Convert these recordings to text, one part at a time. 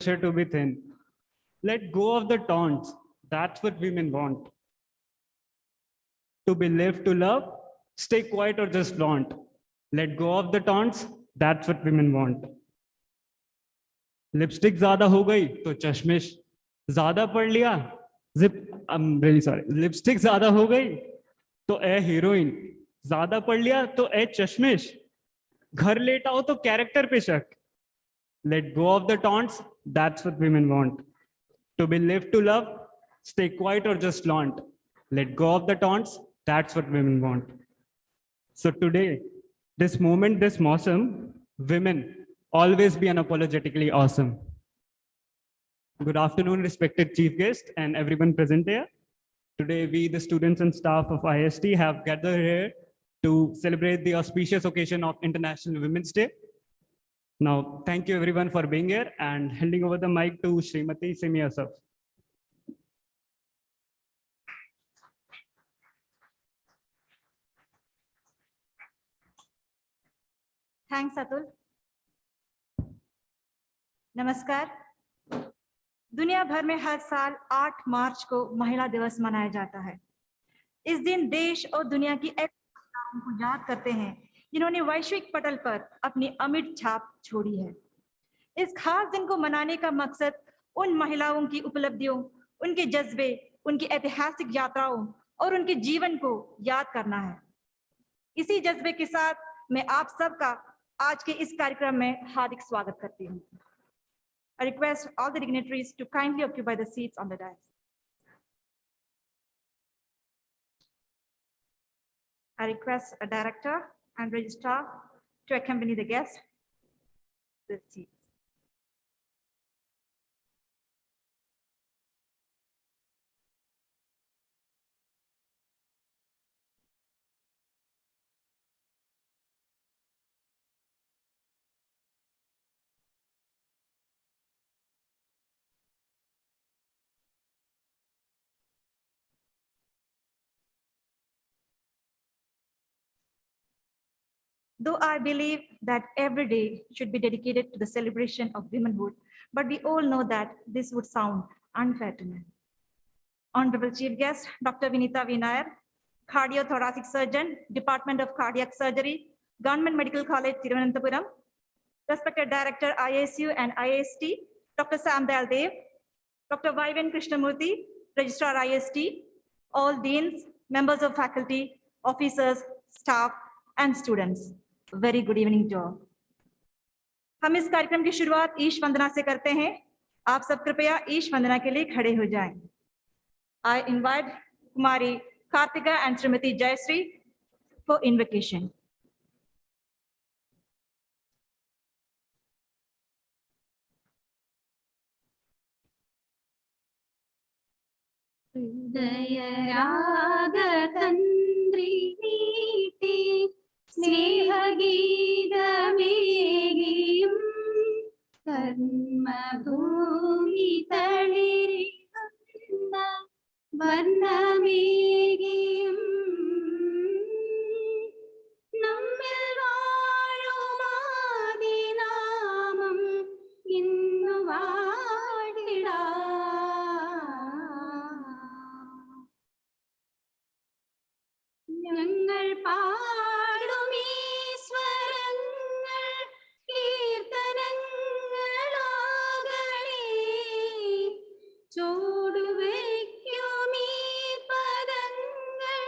pressure to be thin. Let go of the taunts. That's what women want. To be lived to love, stay quiet or just flaunt. Let go of the taunts. That's what women want. Lipstick ज्यादा हो गई तो चश्मिश, ज्यादा पढ़ लिया zip really sorry lipstick ज्यादा हो गई तो ए हीरोइन, ज्यादा पढ़ लिया तो ए चश्मिश, घर लेट आओ तो कैरेक्टर पे शक. Let go of the taunts. That's what women want. To be lived to love, stay quiet or just flaunt. Let go of the taunts. That's what women want. So today, this moment, this mawsam, women always be unapologetically awesome. Good afternoon, respected chief guest and everyone present here. Today, we, the students and staff of IIST, have gathered here to celebrate the auspicious occasion of International Women's Day. Now, thank you everyone for being here, and handing over the mic to Srimati Simi Asaf. Thanks, Atul. नमस्कार. दुनिया भर में हर साल 8 मार्च को महिला दिवस मनाया जाता है. इस दिन देश और दुनिया की महिलाओं को याद करते हैं जिन्होंने वैश्विक पटल पर अपनी अमिट छाप छोड़ी है. इस खास दिन को मनाने का मकसद उन महिलाओं की उपलब्धियों, उनके जज्बे, उनकी ऐतिहासिक यात्राओं और उनके जीवन को याद करना है. इसी जज्बे के साथ मैं आप सबका आज के इस कार्यक्रम में हार्दिक स्वागत करती हूँ. I request all the dignitaries to kindly occupy the seats on the dais. I request a director and registrar to accompany the guests to the seats. Though I believe that every day should be dedicated to the celebration of womanhood, but we all know that this would sound unfair to men. Honorable Chief Guest, Dr. Vinita Vinayar, Cardiothoracic Surgeon, Department of Cardiac Surgery, Government Medical College, Thiruvananthapuram, respected Director, ISU and IIST, Dr. Sam Daldev, Dr. Vaivan Krishnamurthy, Registrar IST, all deans, members of faculty, officers, staff, and students. Very good evening to all. हम इस कार्यक्रम की शुरुआत ईश वंदना से करते हैं. आप सब कृपया ईश वंदना के लिए खड़े हो जाएं. I invite Kumari Kartika and Srimati Jayasri for invocation. സ്നേഹഗീതമേകിയും കർമ്മഭൂമി തളിരിടുന്ന വർണ്ണമേകിയും നമ്മിൽ വാഴുമാദിനാമം ഇന്നു വാഴ്ത്തിടാം. ഞങ്ങൾ പാടുമീ സ്വരങ്ങൾ കീർത്തനങ്ങളാകണേ, ചൂടുവയ്ക്കുമീ പദങ്ങൾ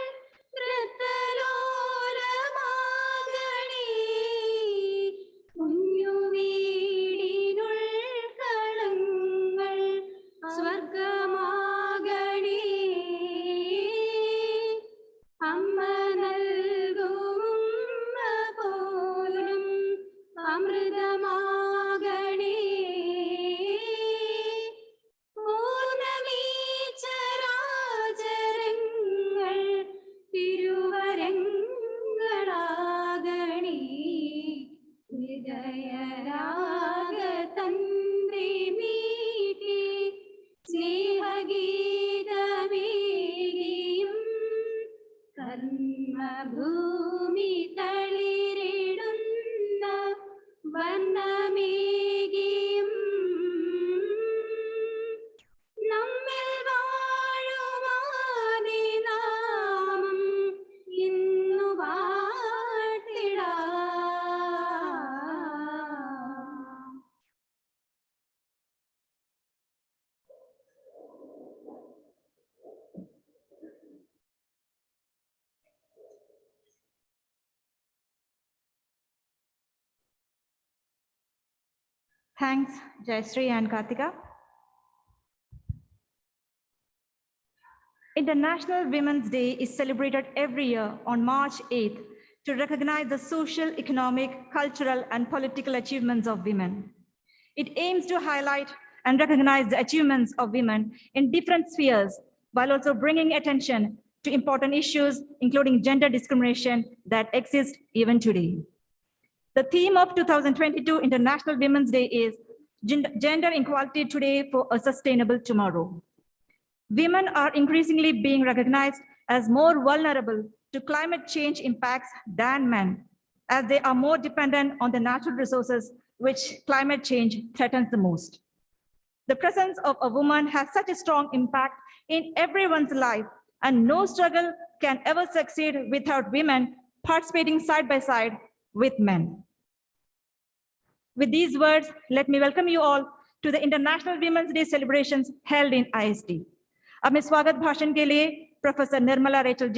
Thanks, Jayashree and Kartika. International Women's Day is celebrated every year on March 8th to recognize the social, economic, cultural, and political achievements of women. It aims to highlight and recognize the achievements of women in different spheres while also bringing attention to important issues, including gender discrimination that exist even today. The theme of 2022 International Women's Day is Gender Equality Today for a Sustainable Tomorrow. Women are increasingly being recognized as more vulnerable to climate change impacts than men, as they are more dependent on the natural resources which climate change threatens the most. The presence of a woman has such a strong impact in everyone's life, and no struggle can ever succeed without women participating side by side with men. With these words, let me welcome you all to the International Women's Day celebrations held in IIST. अब मैं स्वागत भाषण के लिए professor Nirmala Rachel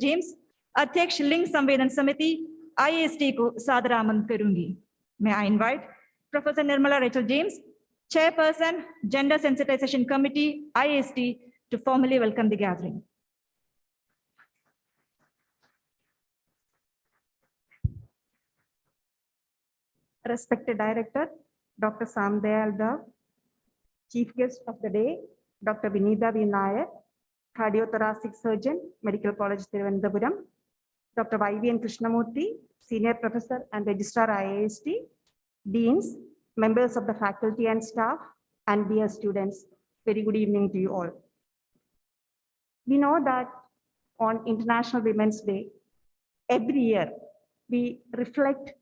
James अध्यक्ष लिंग संवेदन समिति IIST को सादर आमंत्रित करूंगी. May I invite Professor Nirmala Rachel James, Chairperson, Gender Sensitization Committee, IIST, to formally welcome the gathering. Respected Director, Dr. Sam Dayal Dav, Chief Guest of the Day, Dr. Vinitha V. Nair, Cardiothoracic Surgeon, Medical College, Thiruvananthapuram, Dr. Y.V.N. Krishnamurthy, Senior Professor and Registrar IIST, Deans, members of the faculty and staff, and dear students, very good evening to you all. We know that on International Women's Day, every year we reflect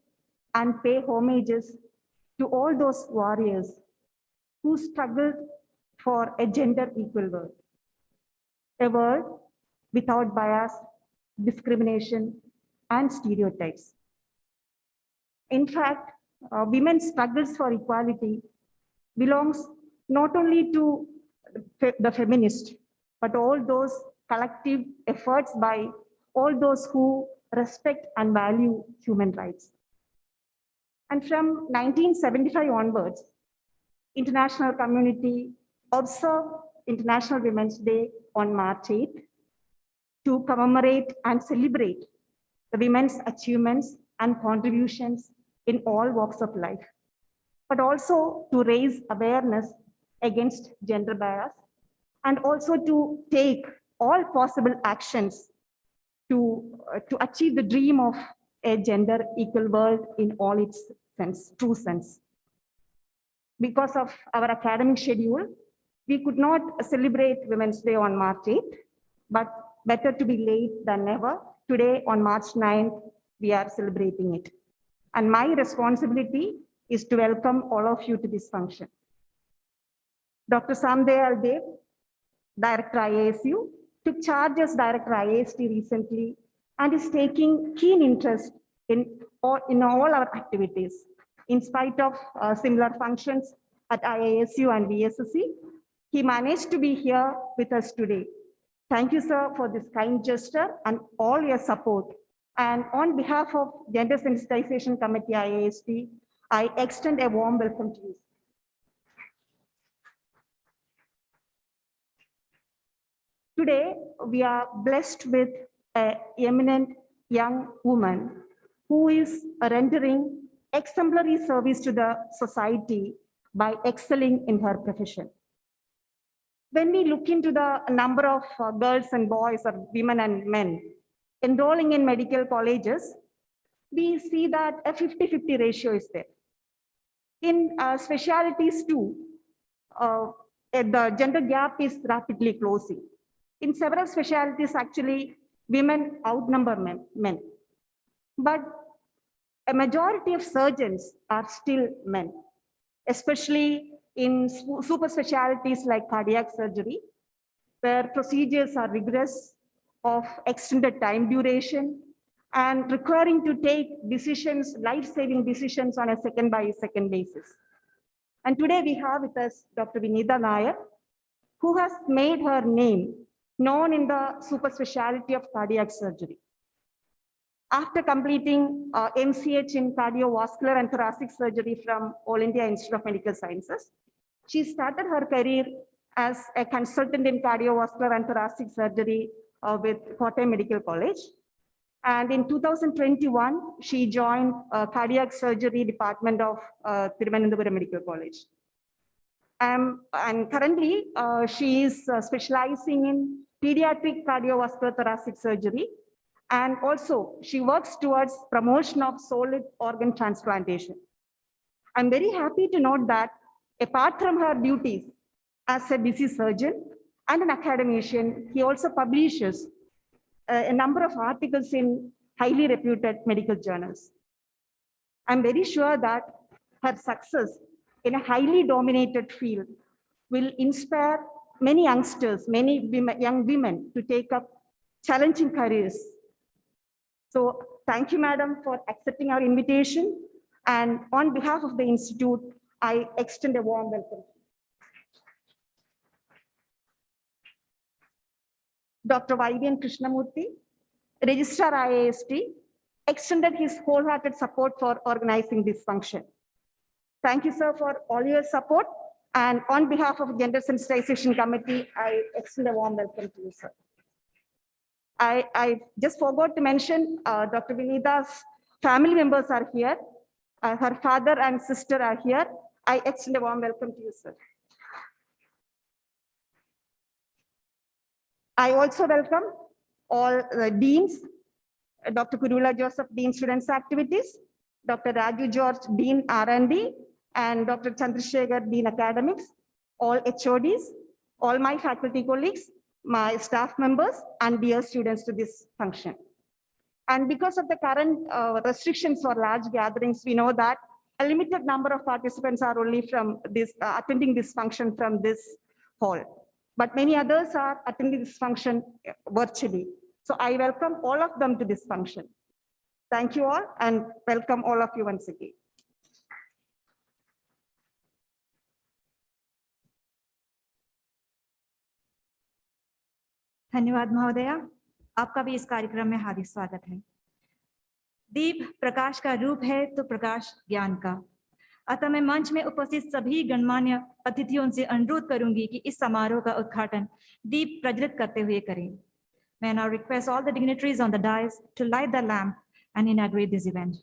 and pay homages to all those warriors who struggled for a gender equal world. A world without bias, discrimination, and stereotypes. In fact, women's struggles for equality belongs not only to the feminists, but all those collective efforts by all those who respect and value human rights. And from 1975 onwards, international community observed International Women's Day on March 8th to commemorate and celebrate the women's achievements and contributions in all walks of life, but also to raise awareness against gender bias and also to take all possible actions to achieve the dream of a gender equal world in all its sense, true sense. Because of our academic schedule, we could not celebrate Women's Day on March 8th, but better to be late than never. Today on March 9th, we are celebrating it. And my responsibility is to welcome all of you to this function. Dr. Sam Dayal Dev, Director IASU, took charge as Director IIST recently and is taking keen interest in all our activities. In spite of similar functions at IISU and VSSC, he managed to be here with us today. Thank you, sir, for this kind gesture and all your support. And on behalf of Gender Sensitization Committee IIST, I extend a warm welcome to you. Today, we are blessed with an eminent young woman who is rendering exemplary service to the society by excelling in her profession. When we look into the number of girls and boys, or women and men, enrolling in medical colleges, we see that a 50-50 ratio is there. In specialties too, the gender gap is rapidly closing. In several specialties, actually, women outnumber men. But a majority of surgeons are still men, especially in super specialties like cardiac surgery, where procedures are rigorous, of extended time duration, and requiring to take decisions, life-saving decisions on a second-by-second basis. And today we have with us Dr. Vinitha Nair, who has made her name known in the super specialty of cardiac surgery. After completing MCH in cardiovascular and thoracic surgery from All India Institute of Medical Sciences, she started her career as a consultant in cardiovascular and thoracic surgery with Kottayam Medical College. And in 2021, she joined cardiac surgery department of Thiruvananthapuram Medical College. And currently, she is specializing in pediatric cardiovascular thoracic surgery. And also, she works towards promotion of solid organ transplantation. I'm very happy to note that apart from her duties as a disease surgeon and an academician, he also publishes a number of articles in highly reputed medical journals. I'm very sure that her success in a highly dominated field will inspire many youngsters, many young women to take up challenging careers. So thank you, madam, for accepting our invitation. And on behalf of the Institute, I extend a warm welcome. Dr. Vaidyan Krishnamurthy, Registrar IIST, extended his wholehearted support for organizing this function. Thank you, sir, for all your support. And on behalf of Gender Sensitization Committee, I extend a warm welcome to you, sir. I just forgot to mention Dr. Vinita's family members are here. Her father and sister are here. I extend a warm welcome to you, sir. I also welcome all the deans, Dr. Kurula Joseph, Dean Students Activities, Dr. Raju George, Dean R&D, and Dr. Chandrasekhar, Dean Academics, all HODs, all my faculty colleagues, my staff members, and dear students to this function. And because of the current restrictions for large gatherings, we know that a limited number of participants are only from this, attending this function from this hall. But many others are attending this function virtually. So I welcome all of them to this function. Thank you all and welcome all of you once again. धन्यवाद महोदया, आपका भी इस कार्यक्रम में हार्दिक स्वागत है। दीप प्रकाश का रूप है तो प्रकाश ज्ञान का। अतः मैं मंच में उपस्थित सभी गणमान्य अतिथियों से अनुरोध करूंगी कि इस समारोह का उद्घाटन दीप प्रज्वलित करते हुए करें। May I now request all the dignitaries on the dais to light the lamp and inaugurate this event.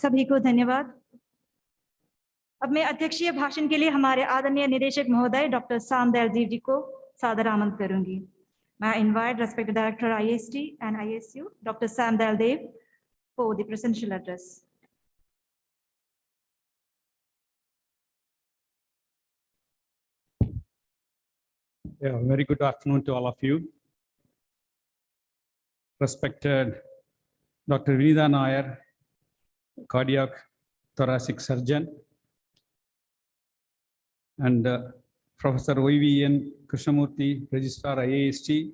सभी को धन्यवाद। अब मैं अध्यक्षीय भाषण के लिए हमारे आदरणीय निदेशक महोदय डॉक्टर सामदयाल जी को सादर आमंत्रित करूंगी. May I invite respected Director IIST and ISU, Dr. Sam Daldev, for the presidential address. Yeah, very good afternoon to all of you. Respected Dr. Vinitha Nair, cardiac thoracic surgeon, and Professor Y.V.N. Krishnamurthy, Registrar IIST,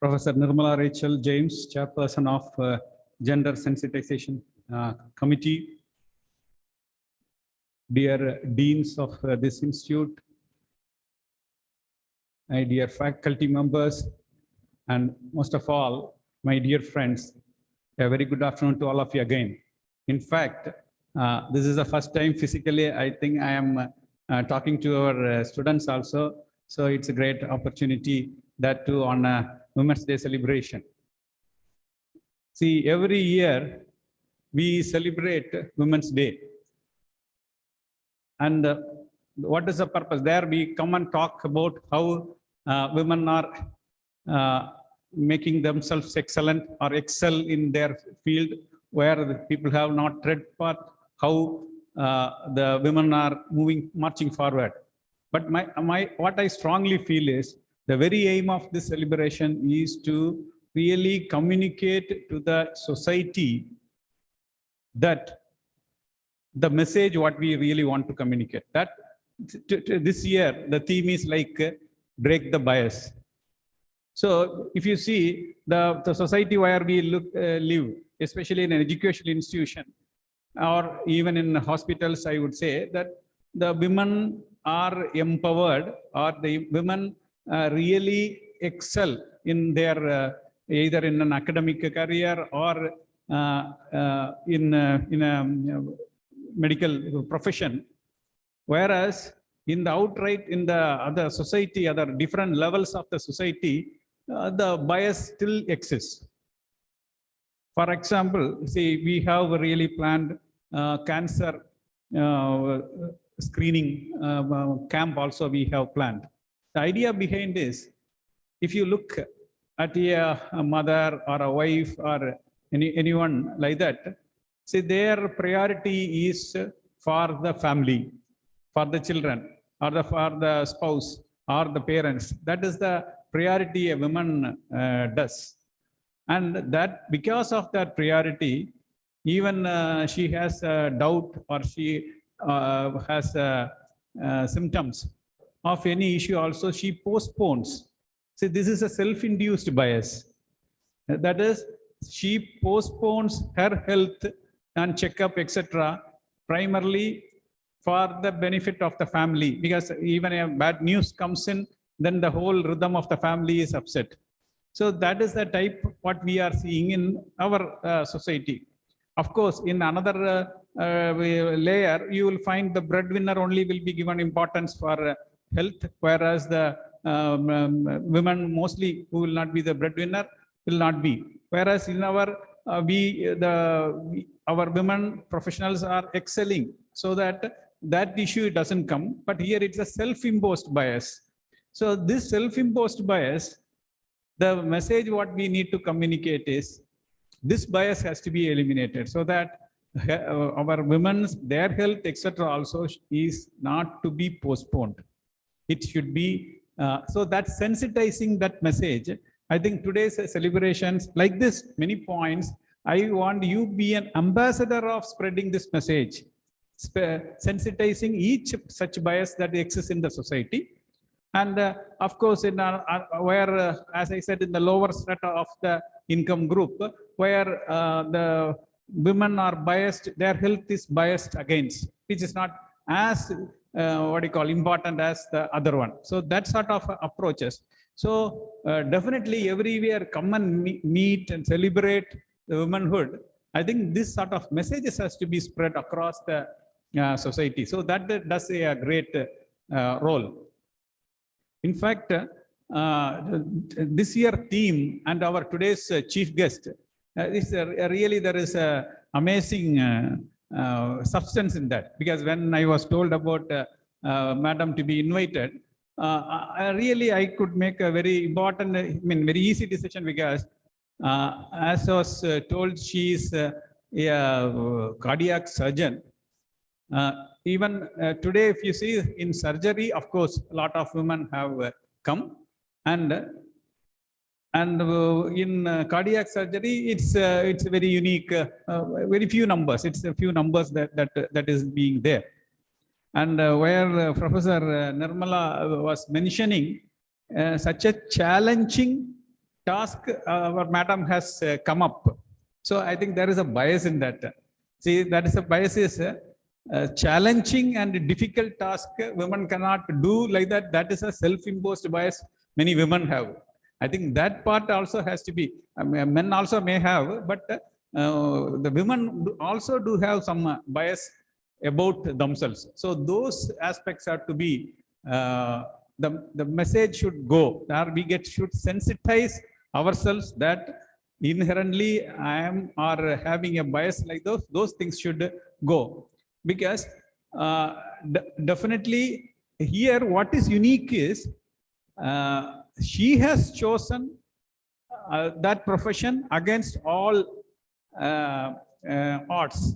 Professor Nirmala Rachel James, Chairperson of Gender Sensitization Committee, dear Deans of this institute, my dear faculty members, and most of all, my dear friends, a very good afternoon to all of you again. In fact, this is the first time physically, I think I am talking to our students also. So it's a great opportunity, that too on a Women's Day celebration. See, every year we celebrate Women's Day. And what is the purpose? There we come and talk about how women are making themselves excellent or excel in their field, where the people have not tread path, how the women are marching forward. But what I strongly feel is the very aim of this celebration is to really communicate to the society that the message what we really want to communicate. That this year the theme is like break the bias. So if you see the society where we live, especially in an educational institution or even in hospitals, I would say that the women are empowered, or the women really excel in their either in an academic career or in a medical profession. Whereas in the outright, in the other society, other different levels of the society, the bias still exists. For example, see, we have really planned cancer screening camp also we have planned. The idea behind this, if you look at a mother or a wife or anyone like that, see, their priority is for the family, for the children, or for the spouse or the parents. That is the priority a woman does. And that because of that priority, even she has a doubt or she has symptoms of any issue also, she postpones. See, this is a self-induced bias. That is, she postpones her health and checkup, etc., primarily for the benefit of the family, because even a bad news comes in, then the whole rhythm of the family is upset. So that is the type what we are seeing in our society. Of course, in another layer, you will find the breadwinner only will be given importance for health, whereas the women mostly who will not be the breadwinner will not be. Whereas in our our women professionals are excelling, so that issue doesn't come. But here it's a self-imposed bias. So this self-imposed bias, the message what we need to communicate is this bias has to be eliminated, so that our women's, their health, etc., also is not to be postponed. It should be so that sensitizing that message. I think today's celebrations like this, many points, I want you be an ambassador of spreading this message, sensitizing each such bias that exists in the society. And of course, in where, as I said, in the lower strata of the income group, where the women are biased, their health is biased against, which is not as important as the other one. So that sort of approaches. So definitely everywhere come and meet and celebrate the womanhood. I think this sort of messages has to be spread across the society. So that does a great role. In fact, this year theme and our today's chief guest is really, there is a amazing substance in that. Because when I was told about Madam to be invited, really I could make a very important, very easy decision, because as was told, she is a cardiac surgeon. Even today, if you see in surgery, of course, a lot of women have come, and in cardiac surgery, it's very unique. Very few numbers. It's a few numbers that is being there. And where Professor Nirmala was mentioning such a challenging task, our madam has come up. So I think there is a bias in that. See, that is a bias is challenging and difficult task women cannot do like that. That is a self-imposed bias many women have. I think that part also has to be, men also may have, but the women also do have some bias about themselves. So those aspects are to be, the message should go, or we should sensitize ourselves that inherently I am or having a bias like those things should go. Because definitely here what is unique is she has chosen that profession against all odds,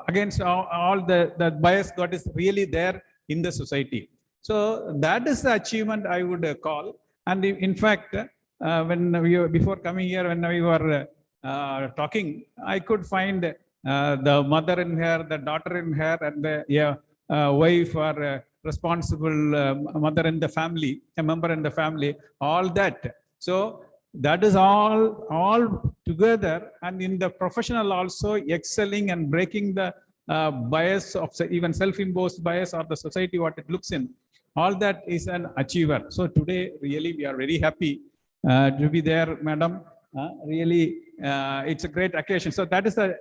against all the bias that is really there in the society. So that is the achievement I would call. And in fact, when we were, before coming here, when we were talking, I could find the mother in her, the daughter in her, and the wife or responsible mother in the family, a member in the family, all that. So that is all together, and in the professional also excelling and breaking the bias of even self-imposed bias or the society what it looks in. All that is an achiever. So today, really, we are very happy to be there, madam. Really, it's a great occasion. So that is the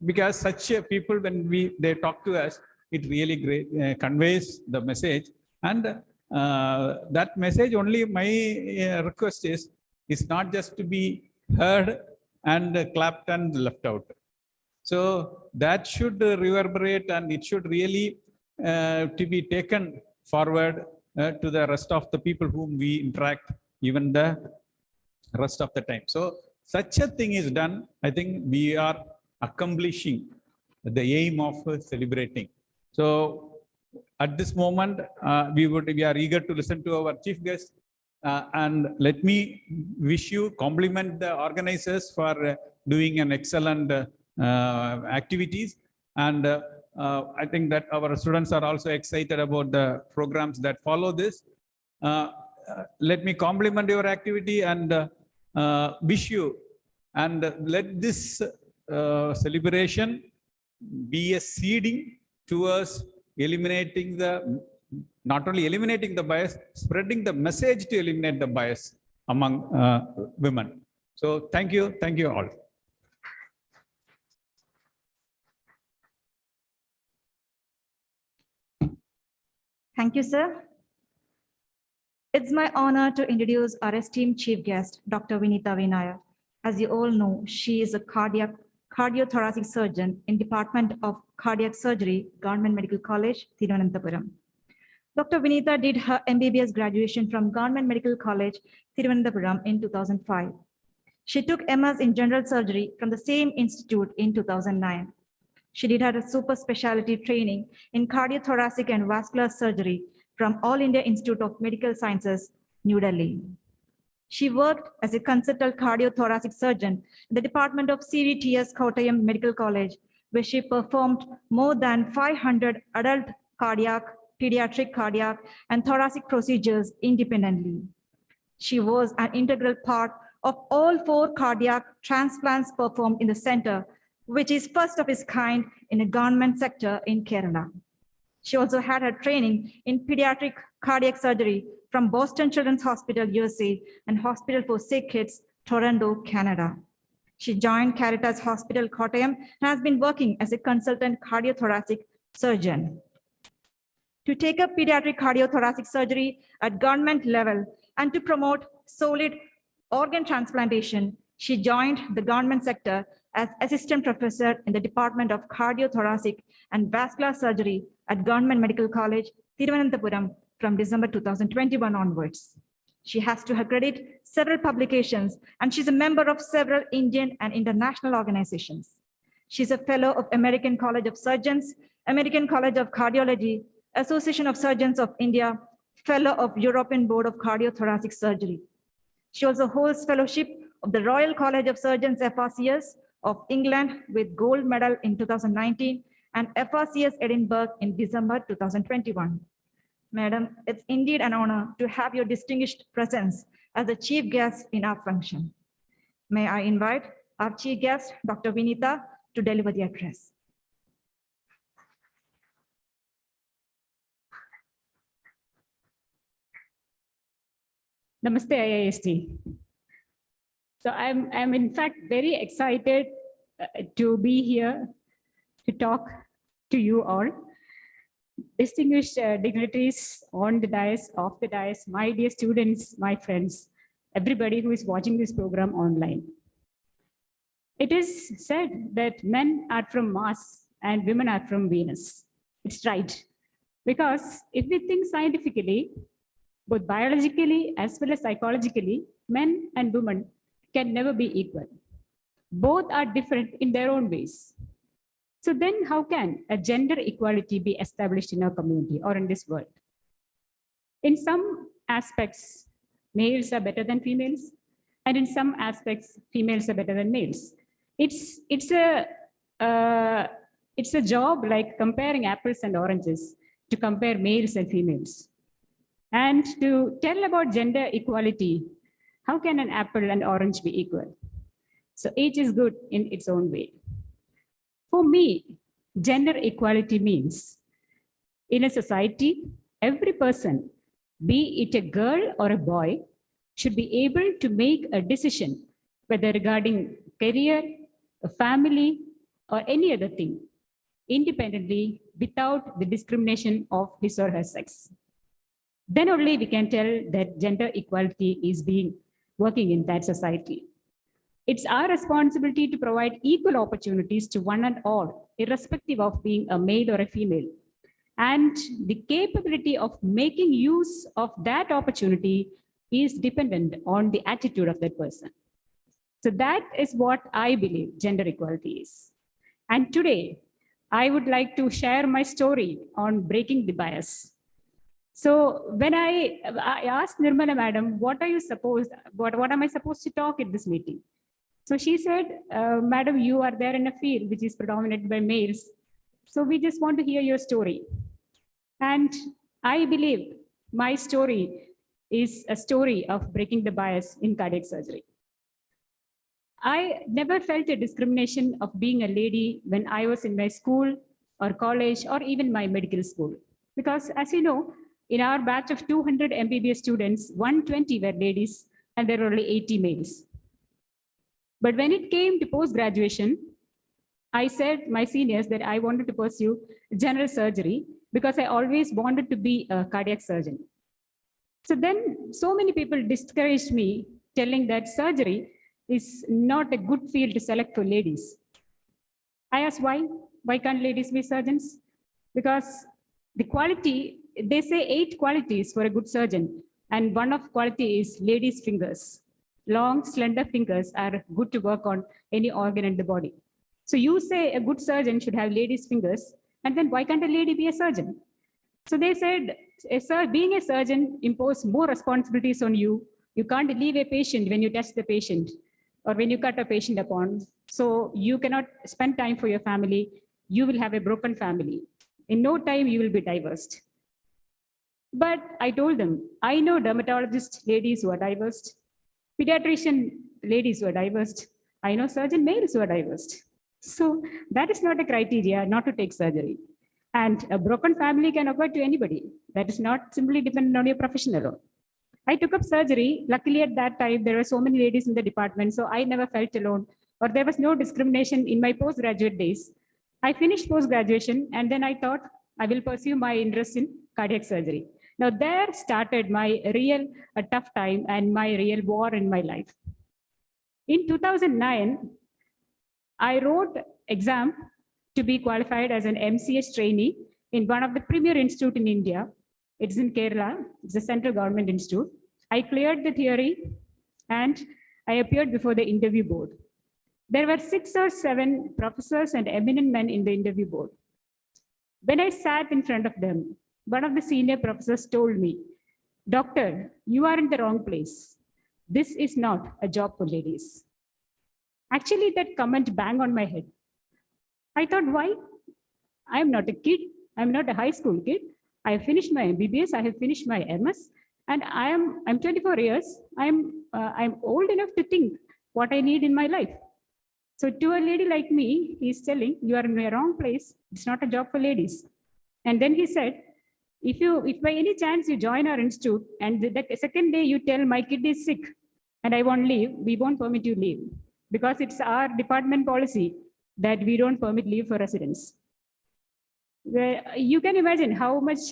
because such people, when they talk to us, it really great conveys the message. And that message only, my request is not just to be heard and clapped and left out. So that should reverberate, and it should really to be taken forward to the rest of the people whom we interact, even the rest of the time. So such a thing is done, I think we are accomplishing the aim of celebrating. So at this moment, we are eager to listen to our chief guest, and let me wish you, compliment the organizers for doing an excellent activities, and I think that our students are also excited about the programs that follow this. Let me compliment your activity and wish you, and let this celebration be a seeding towards eliminating not only eliminating the bias, spreading the message to eliminate the bias among women. So thank you all. Thank you, sir. It's my honor to introduce our esteemed chief guest, Dr. Vinita V. Nair. As you all know, she is a cardiothoracic surgeon in Department of Cardiac Surgery, Government Medical College, Thiruvananthapuram. Dr. Vinita did her MBBS graduation from Government Medical College, Thiruvananthapuram in 2005. She took MS in General Surgery from the same institute in 2009. She did her super specialty training in cardiothoracic and vascular surgery from All India Institute of Medical Sciences, New Delhi. She worked as a consultant cardiothoracic surgeon in the Department of CVTS Kottayam Medical College, where she performed more than 500 adult cardiac, pediatric cardiac, and thoracic procedures independently. She was an integral part of all 4 cardiac transplants performed in the center, which is first of its kind in a government sector in Kerala. She also had her training in pediatric cardiac surgery from Boston Children's Hospital, USA, and Hospital for Sick Kids, Toronto, Canada. She joined Caritas Hospital, Kottayam, and has been working as a consultant cardiothoracic surgeon. To take up pediatric cardiothoracic surgery at government level and to promote solid organ transplantation, she joined the government sector as assistant professor in the Department of Cardiothoracic and Vascular Surgery at Government Medical College, Thiruvananthapuram from December 2021 onwards. She has to her credit several publications, and she's a member of several Indian and international organizations. She's a fellow of American College of Surgeons, American College of Cardiology, Association of Surgeons of India, fellow of European Board of Cardiothoracic Surgery. She also holds fellowship of the Royal College of Surgeons FRCS of England with gold medal in 2019 and FRCS Edinburgh in December 2021. Madam, it's indeed an honor to have your distinguished presence as the chief guest in our function. May I invite our chief guest, Dr. Vinita, to deliver the address. Namaste, IIST. So I'm in fact very excited to be here to talk to you all. Distinguished dignitaries on the dais, off the dais, my dear students, my friends, everybody who is watching this program online. It is said that men are from Mars and women are from Venus. It's right. Because if we think scientifically, both biologically as well as psychologically, men and women can never be equal. Both are different in their own ways. So then how can a gender equality be established in our community or in this world? In some aspects, males are better than females, and in some aspects, females are better than males. It's a job like comparing apples and oranges to compare males and females. And to tell about gender equality, how can an apple and orange be equal? So each is good in its own way. For me, gender equality means in a society, every person, be it a girl or a boy, should be able to make a decision, whether regarding career, a family, or any other thing, independently without the discrimination of his or her sex. Then only we can tell that gender equality is being working in that society. It's our responsibility to provide equal opportunities to one and all, irrespective of being a male or a female. And the capability of making use of that opportunity is dependent on the attitude of that person. So that is what I believe gender equality is. And today, I would like to share my story on breaking the bias. So when I asked Nirmala madam, what am I supposed to talk at this meeting? So she said, madam, you are there in a field which is predominated by males. So we just want to hear your story. And I believe my story is a story of breaking the bias in cardiac surgery. I never felt a discrimination of being a lady when I was in my school or college or even my medical school. Because as you know, in our batch of 200 MBBS students, 120 were ladies and there were only 80 males. But when it came to post-graduation, I said my seniors that I wanted to pursue general surgery because I always wanted to be a cardiac surgeon. So then so many people discouraged me, telling that surgery is not a good field to select for ladies. I asked why? Why can't ladies be surgeons? Because the quality, they say 8 qualities for a good surgeon, and one of quality is ladies' fingers. Long, slender fingers are good to work on any organ in the body. So you say a good surgeon should have ladies' fingers, and then why can't a lady be a surgeon? So they said, being a surgeon imposes more responsibilities on you. You can't leave a patient when you test the patient or when you cut a patient upon. So you cannot spend time for your family. You will have a broken family. In no time, you will be divorced. But I told them, I know dermatologist ladies who are divorced, pediatrician ladies who are divorced. I know surgeon males who are divorced. So that is not a criteria not to take surgery. And a broken family can occur to anybody. That is not simply dependent on your profession alone. I took up surgery. Luckily at that time, there were so many ladies in the department, so I never felt alone, or there was no discrimination in my postgraduate days. I finished post-graduation and then I thought I will pursue my interest in cardiac surgery. Now there started my real tough time and my real war in my life. In 2009, I wrote exam to be qualified as an MCS trainee in one of the premier institute in India. It's in Kerala. It's a central government institute. I cleared the theory and I appeared before the interview board. There were 6 or 7 professors and eminent men in the interview board. When I sat in front of them, one of the senior professors told me, "Doctor, you are in the wrong place. This is not a job for ladies." Actually, that comment banged on my head. I thought, why? I am not a kid. I'm not a high school kid. I have finished my MBBS. I have finished my MS, and I'm 24 years. I'm old enough to think what I need in my life. So to a lady like me, he's telling, "You are in the wrong place. It's not a job for ladies." And then he said, if by any chance you join our institute and the second day you tell my kid is sick and I won't leave, we won't permit you leave, because it's our department policy that we don't permit leave for residents. You can imagine how much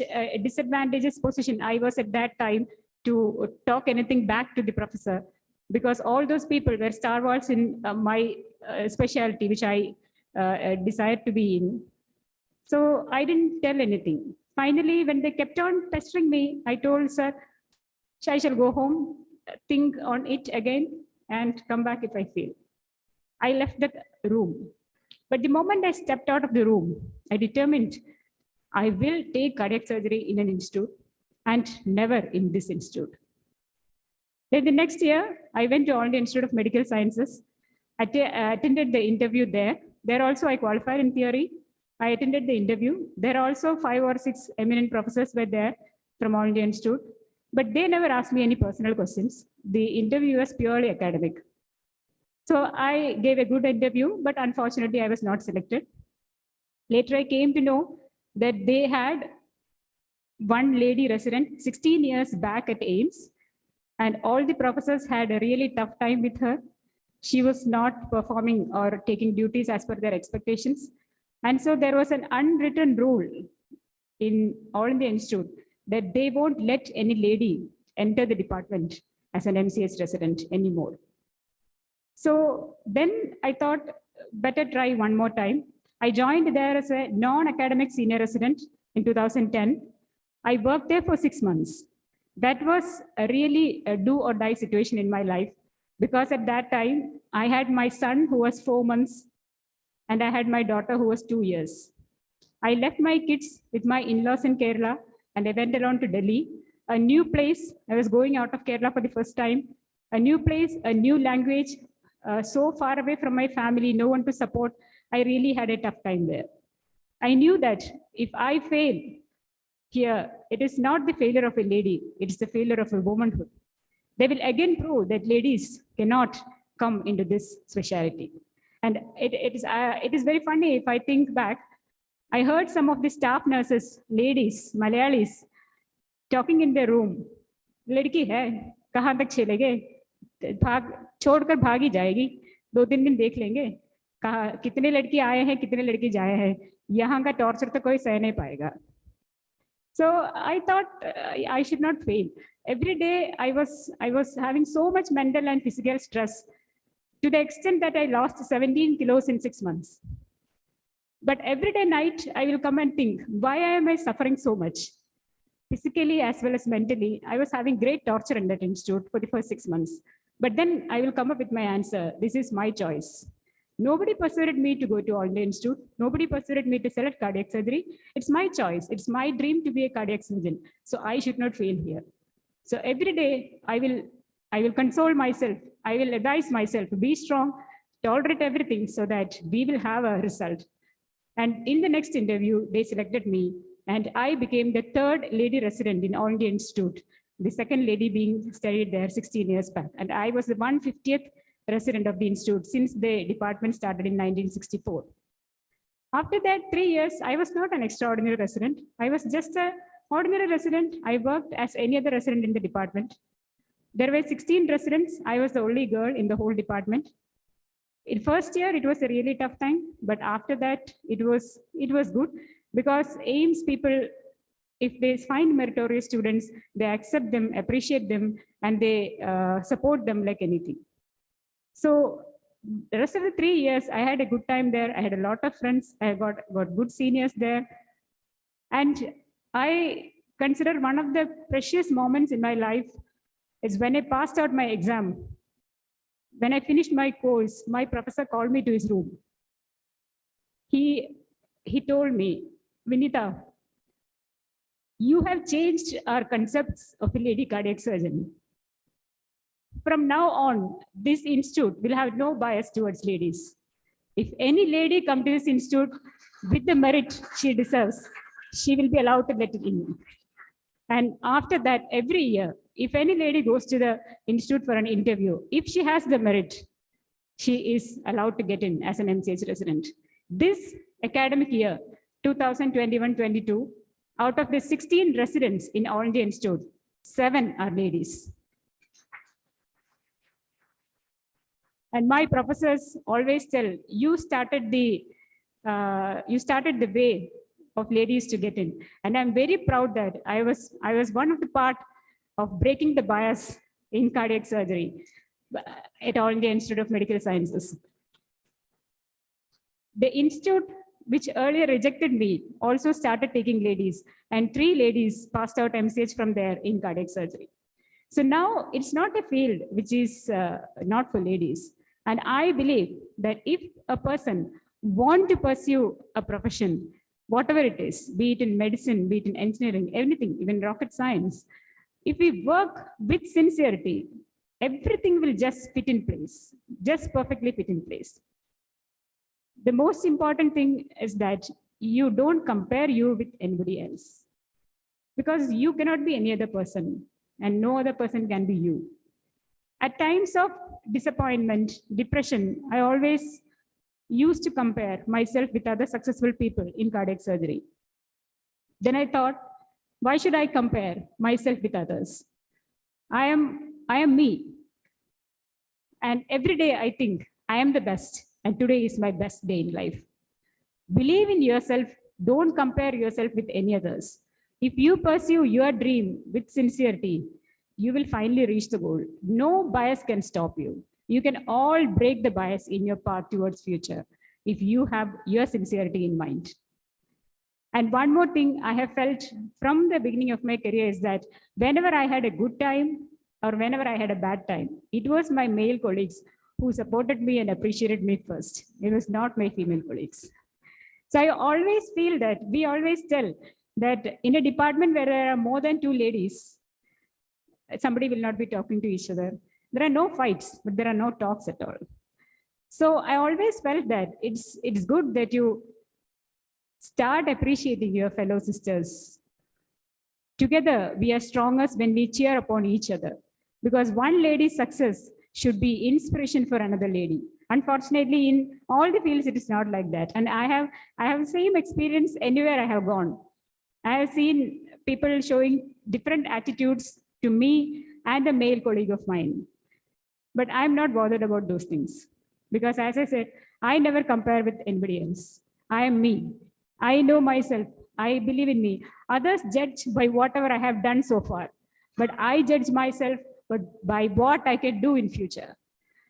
disadvantageous position I was at that time to talk anything back to the professor, because all those people were stalwarts in my specialty, which I desired to be in. So I didn't tell anything. Finally, when they kept on pestering me, I told, "Sir, I shall go home, think on it again, and come back if I fail." I left the room. But the moment I stepped out of the room, I determined I will take cardiac surgery in an institute and never in this institute. Then the next year, I went to All India Institute of Medical Sciences. I attended the interview there. There also I qualified in theory. I attended the interview. There are also 5 or 6 eminent professors were there from All India Institute, but they never asked me any personal questions. The interview was purely academic. So I gave a good interview, but unfortunately I was not selected. Later I came to know that they had one lady resident 16 years back at AIIMS, and all the professors had a really tough time with her. She was not performing or taking duties as per their expectations. And so there was an unwritten rule in All India Institute that they won't let any lady enter the department as an MCS resident anymore. So then I thought, better try one more time. I joined there as a non-academic senior resident in 2010. I worked there for 6 months. That was a really a do or die situation in my life, because at that time I had my son who was 4 months and I had my daughter who was 2 years. I left my kids with my in-laws in Kerala and I went along to Delhi, a new place. I was going out of Kerala for the first time, a new place, a new language, so far away from my family, no one to support. I really had a tough time there. I knew that if I fail here, it is not the failure of a lady, it is the failure of a womanhood. They will again prove that ladies cannot come into this specialty. And it is very funny if I think back. I heard some of the staff nurses, ladies, Malayalis, talking in their room. लड़की है, कहाँ तक चलेगे? भाग छोड़कर भागी जाएगी, 2-3 दिन देख लेंगे, कहा कितने लड़की आए हैं, कितने लड़की जाए हैं, यहाँ का टॉर्चर तो कोई सह नहीं पाएगा. So I thought I should not fail. Every day I was having so much mental and physical stress, to the extent that I lost 17 kilos in 6 months. But every day night I will come and think, why am I suffering so much? Physically as well as mentally, I was having great torture in that institute for the first 6 months. But then I will come up with my answer. This is my choice. Nobody persuaded me to go to All India Institute. Nobody persuaded me to select cardiac surgery. It's my choice. It's my dream to be a cardiac surgeon. So I should not fail here. So every day I will console myself. I will advise myself to be strong, tolerate everything so that we will have a result. And in the next interview, they selected me and I became the 3rd lady resident in All India Institute, the 2nd lady being studied there 16 years back. And I was the 150th resident of the institute since the department started in 1964. After that 3 years, I was not an extraordinary resident. I was just an ordinary resident. I worked as any other resident in the department. There were 16 residents. I was the only girl in the whole department. In first year, it was a really tough time, but after that, it was good, because AIIMS people, if they find meritorious students, they accept them, appreciate them, and they support them like anything. So the rest of the 3 years, I had a good time there. I had a lot of friends. I got good seniors there. And I consider one of the precious moments in my life is when I passed out my exam. When I finished my course, my professor called me to his room. He told me, Vinita, you have changed our concepts of a lady cardiac surgeon. From now on, this institute will have no bias towards ladies. If any lady comes to this institute with the merit she deserves, she will be allowed to let it in. And after that, every year, if any lady goes to the institute for an interview, if she has the merit, she is allowed to get in as an MCH resident. This academic year, 2021-22, out of the 16 residents in All India Institute, 7 are ladies. And my professors always tell, you started the way of ladies to get in. And I'm very proud that I was one of the part of breaking the bias in cardiac surgery at All India Institute of Medical Sciences. The institute, which earlier rejected me, also started taking ladies, and 3 ladies passed out MCH from there in cardiac surgery. So now it's not a field which is not for ladies. And I believe that if a person wants to pursue a profession, whatever it is, be it in medicine, be it in engineering, anything, even rocket science, if we work with sincerity, everything will just fit in place, just perfectly fit in place. The most important thing is that you don't compare you with anybody else, because you cannot be any other person and no other person can be you. At times of disappointment, depression, I always used to compare myself with other successful people in cardiac surgery. Then I thought, why should I compare myself with others? I am me. And every day I think I am the best, and today is my best day in life. Believe in yourself. Don't compare yourself with any others. If you pursue your dream with sincerity, you will finally reach the goal. No bias can stop you. You can all break the bias in your path towards future if you have your sincerity in mind. And one more thing I have felt from the beginning of my career is that whenever I had a good time or whenever I had a bad time, it was my male colleagues who supported me and appreciated me first. It was not my female colleagues. So I always feel that we always tell that in a department where there are more than 2 ladies, somebody will not be talking to each other. There are no fights, but there are no talks at all. So I always felt that it's good that you start appreciating your fellow sisters. Together, we are strongest when we cheer upon each other, because one lady's success should be inspiration for another lady. Unfortunately, in all the fields, it is not like that. And I have the same experience anywhere I have gone. I have seen people showing different attitudes to me and a male colleague of mine. But I'm not bothered about those things, because as I said, I never compare with anybody else. I am me. I know myself. I believe in me. Others judge by whatever I have done so far, but I judge myself by what I can do in future.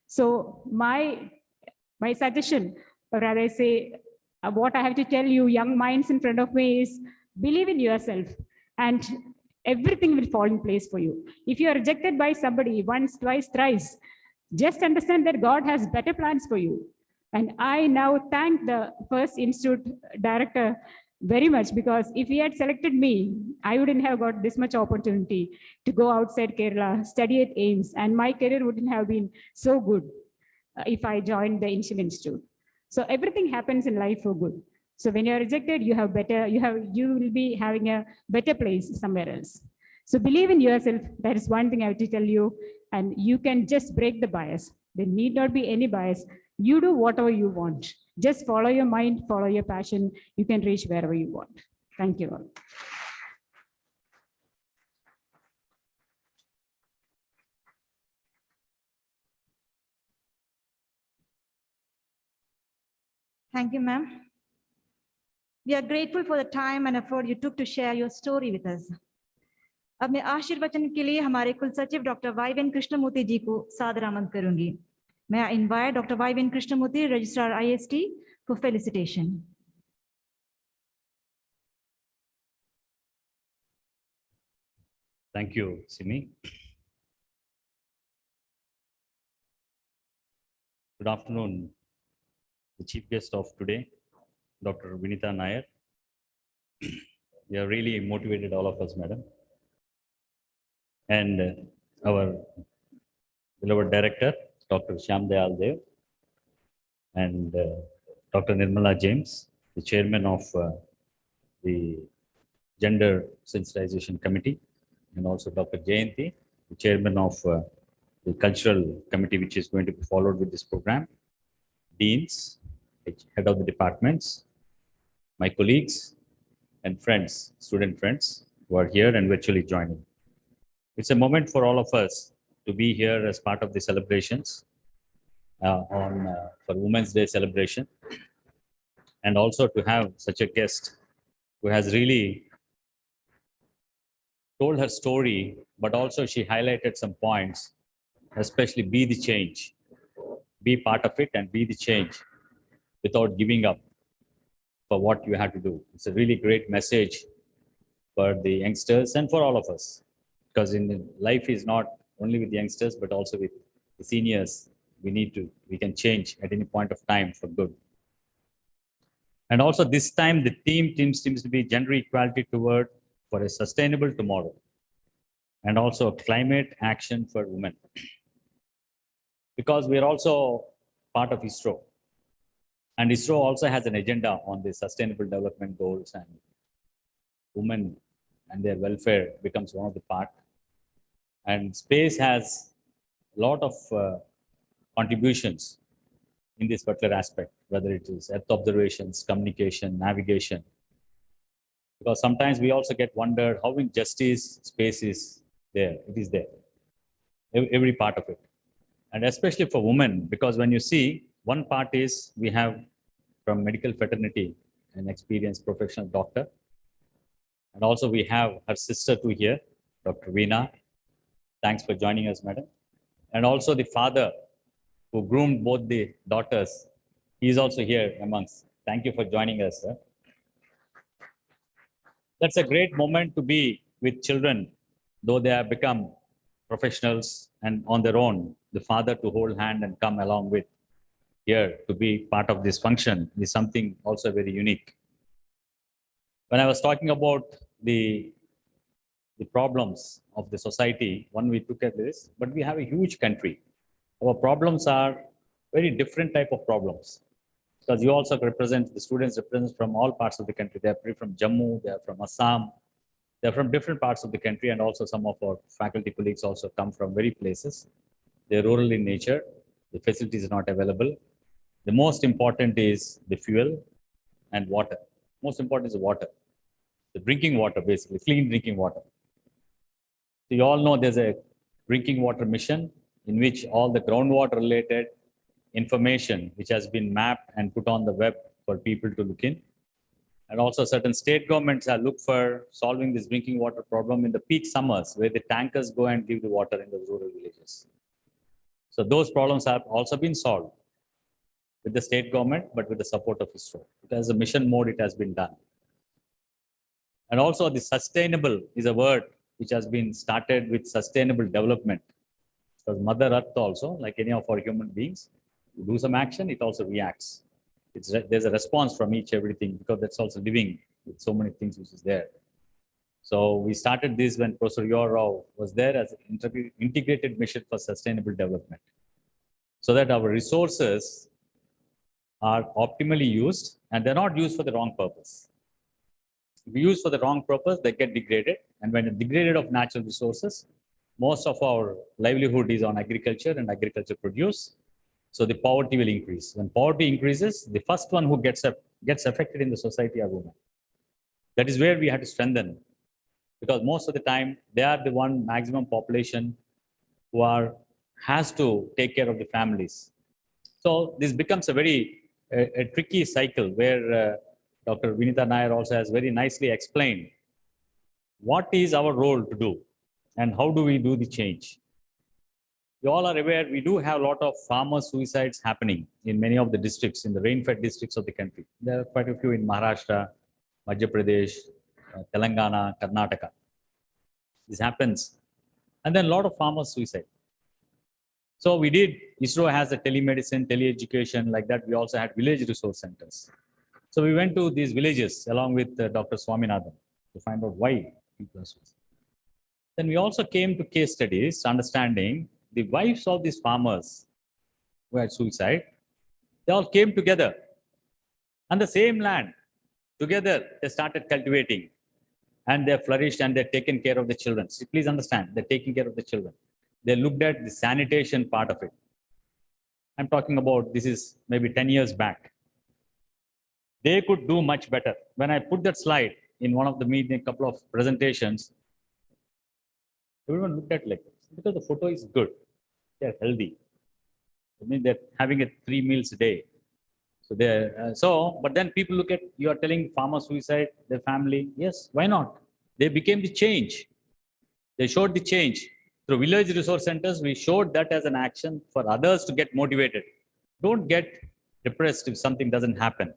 So my suggestion, or rather say, what I have to tell you young minds in front of me is, believe in yourself and everything will fall in place for you. If you are rejected by somebody once, twice, thrice, just understand that God has better plans for you. And I now thank the first institute director very much, because if he had selected me, I wouldn't have got this much opportunity to go outside Kerala, study at AIIMS, and my career wouldn't have been so good if I joined the initial institute. So everything happens in life for good. So when you're rejected, you will be having a better place somewhere else. So believe in yourself. That is one thing I have to tell you. And you can just break the bias. There need not be any bias. You do whatever you want. Just follow your mind, follow your passion. You can reach wherever you want. Thank you all. Thank you, ma'am. We are grateful for the time and effort you took to share your story with us. अब मैं आशीर्वचन के लिए हमारे कुल सचिव doctor वाईवेन Krishnamurthy जी को सादर आमंत्रित करूंगी. May I invite Dr. Y.V.N. Krishnamurthy, Registrar IIST, for felicitation. Thank you, Simi. Good afternoon, the chief guest of today, Dr. Vinita Nair. You have really motivated all of us, madam. And our beloved director, Dr. Shyam Dayal Dev, and Dr. Nirmala James, the chairman of the Gender Sensitization Committee, and also Dr. Jayanti, the chairman of the cultural committee, which is going to be followed with this program, deans, head of the departments, my colleagues and friends, student friends who are here and virtually joining. It's a moment for all of us to be here as part of the celebrations for Women's Day celebration, and also to have such a guest who has really told her story, but also she highlighted some points, especially be the change, be part of it and be the change without giving up for what you have to do. It's a really great message for the youngsters and for all of us, because in life is not only with the youngsters, but also with the seniors. We can change at any point of time for good. And also this time, the theme seems to be gender equality toward for a sustainable tomorrow, and also climate action for women. Because we are also part of ISRO, and ISRO also has an agenda on the sustainable development goals, and women and their welfare becomes one of the part. And space has a lot of contributions in this particular aspect, whether it is Earth observations, communication, navigation. Because sometimes we also get wondered how injustice space is there. It is there, every part of it. And especially for women, because when you see, one part is we have from medical fraternity an experienced professional doctor. And also we have her sister too here, Dr. Veena. Thanks for joining us, madam. And also the father who groomed both the daughters. He is also here amongst. Thank you for joining us, sir. That's a great moment to be with children, though they have become professionals and on their own. The father to hold hand and come along with here to be part of this function is something also very unique. When I was talking about the problems of the society, one we took at this, but we have a huge country. Our problems are very different type of problems, because you also represent, the students represent from all parts of the country. They are from Jammu, they are from Assam, they are from different parts of the country, and also some of our faculty colleagues also come from very places. They're rural in nature, the facilities are not available. The most important is the fuel and water. Most important is the water, the drinking water, basically, clean drinking water. So you all know there's a drinking water mission in which all the groundwater related information, which has been mapped and put on the web for people to look in. And also certain state governments have looked for solving this drinking water problem in the peak summers, where the tankers go and give the water in the rural villages. So those problems have also been solved with the state government, but with the support of ISRO. As a mission mode, it has been done. And also the sustainable is a word which has been started with sustainable development. Because Mother Earth also, like any of our human beings, you do some action, it also reacts. There's a response from everything, because that's also living with so many things which is there. So we started this when Professor Rao was there as an integrated mission for sustainable development, so that our resources are optimally used and they're not used for the wrong purpose. If we use for the wrong purpose, they get degraded. And when degraded of natural resources, most of our livelihood is on agriculture and agriculture produce. So the poverty will increase. When poverty increases, the first one who gets affected in the society are women. That is where we have to strengthen, because most of the time they are the one maximum population who has to take care of the families. So this becomes a very a tricky cycle where Dr. Vinita Nair also has very nicely explained what is our role to do and how do we do the change. You all are aware, we do have a lot of farmer suicides happening in many of the districts, in the rain-fed districts of the country. There are quite a few in Maharashtra, Madhya Pradesh, Telangana, Karnataka. This happens. And then a lot of farmer suicide. So we did, ISRO has a telemedicine, teleeducation, like that. We also had village resource centers. So we went to these villages along with Dr. Swaminathan to find out why people are suicidal. Then we also came to case studies, understanding the wives of these farmers who had suicide. They all came together on the same land. Together, they started cultivating and they flourished and they're taken care of the children. So please understand, they're taking care of the children. They looked at the sanitation part of it. I'm talking about, this is maybe 10 years back. They could do much better. When I put that slide in one of the meeting, a couple of presentations, everyone looked at like, because the photo is good, they're healthy. I mean, they're having 3 meals a day. So they're, but then people look at, you are telling farmer suicide, their family, yes, why not? They became the change. They showed the change. Through village resource centers, we showed that as an action for others to get motivated. Don't get depressed if something doesn't happen.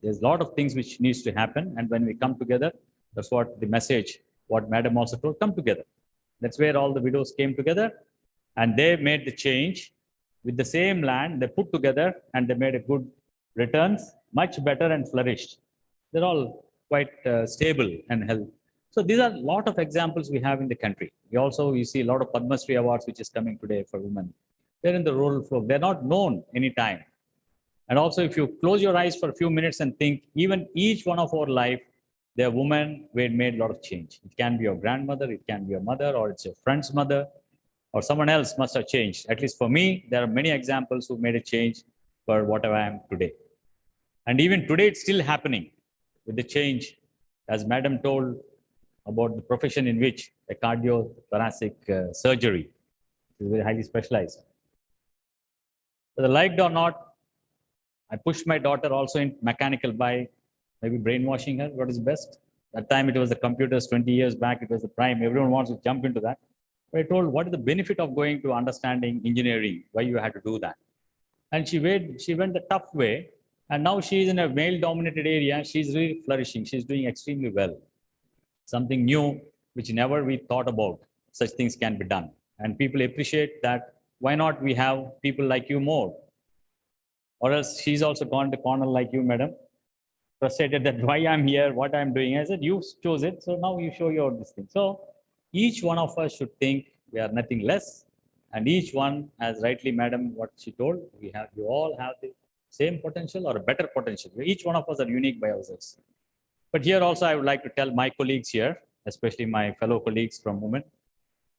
There's a lot of things which needs to happen. And when we come together, that's what the message, what Madam also told, come together. That's where all the widows came together and they made the change with the same land. They put together and they made a good returns, much better and flourished. They're all quite stable and healthy. So these are a lot of examples we have in the country. We also, you see a lot of Padma Shri awards, which is coming today for women. They're in the rural flow. They're not known anytime. And also, if you close your eyes for a few minutes and think, even each one of our life, there are women who made a lot of change. It can be your grandmother, it can be your mother, or it's your friend's mother, or someone else must have changed. At least for me, there are many examples who made a change for whatever I am today. And even today, it's still happening with the change, as Madam told about the profession in which a cardiothoracic surgery is very highly specialized. Whether liked or not, I pushed my daughter also in mechanical by maybe brainwashing her, what is best. That time it was the computers, 20 years back, it was the prime. Everyone wants to jump into that. But I told, what is the benefit of going to understanding engineering, why you had to do that? And she went the tough way. And now she is in a male-dominated area. She's really flourishing. She's doing extremely well. Something new, which never we thought about, such things can be done. And people appreciate that. Why not we have people like you more? Or else she's also gone to corner like you, madam, frustrated that why I'm here, what I'm doing. I said, you chose it, so now you show your this thing. So each one of us should think we are nothing less. And each one, as rightly, madam, what she told, you all have the same potential or a better potential. Each one of us are unique by ourselves. But here also, I would like to tell my colleagues here, especially my fellow colleagues from women,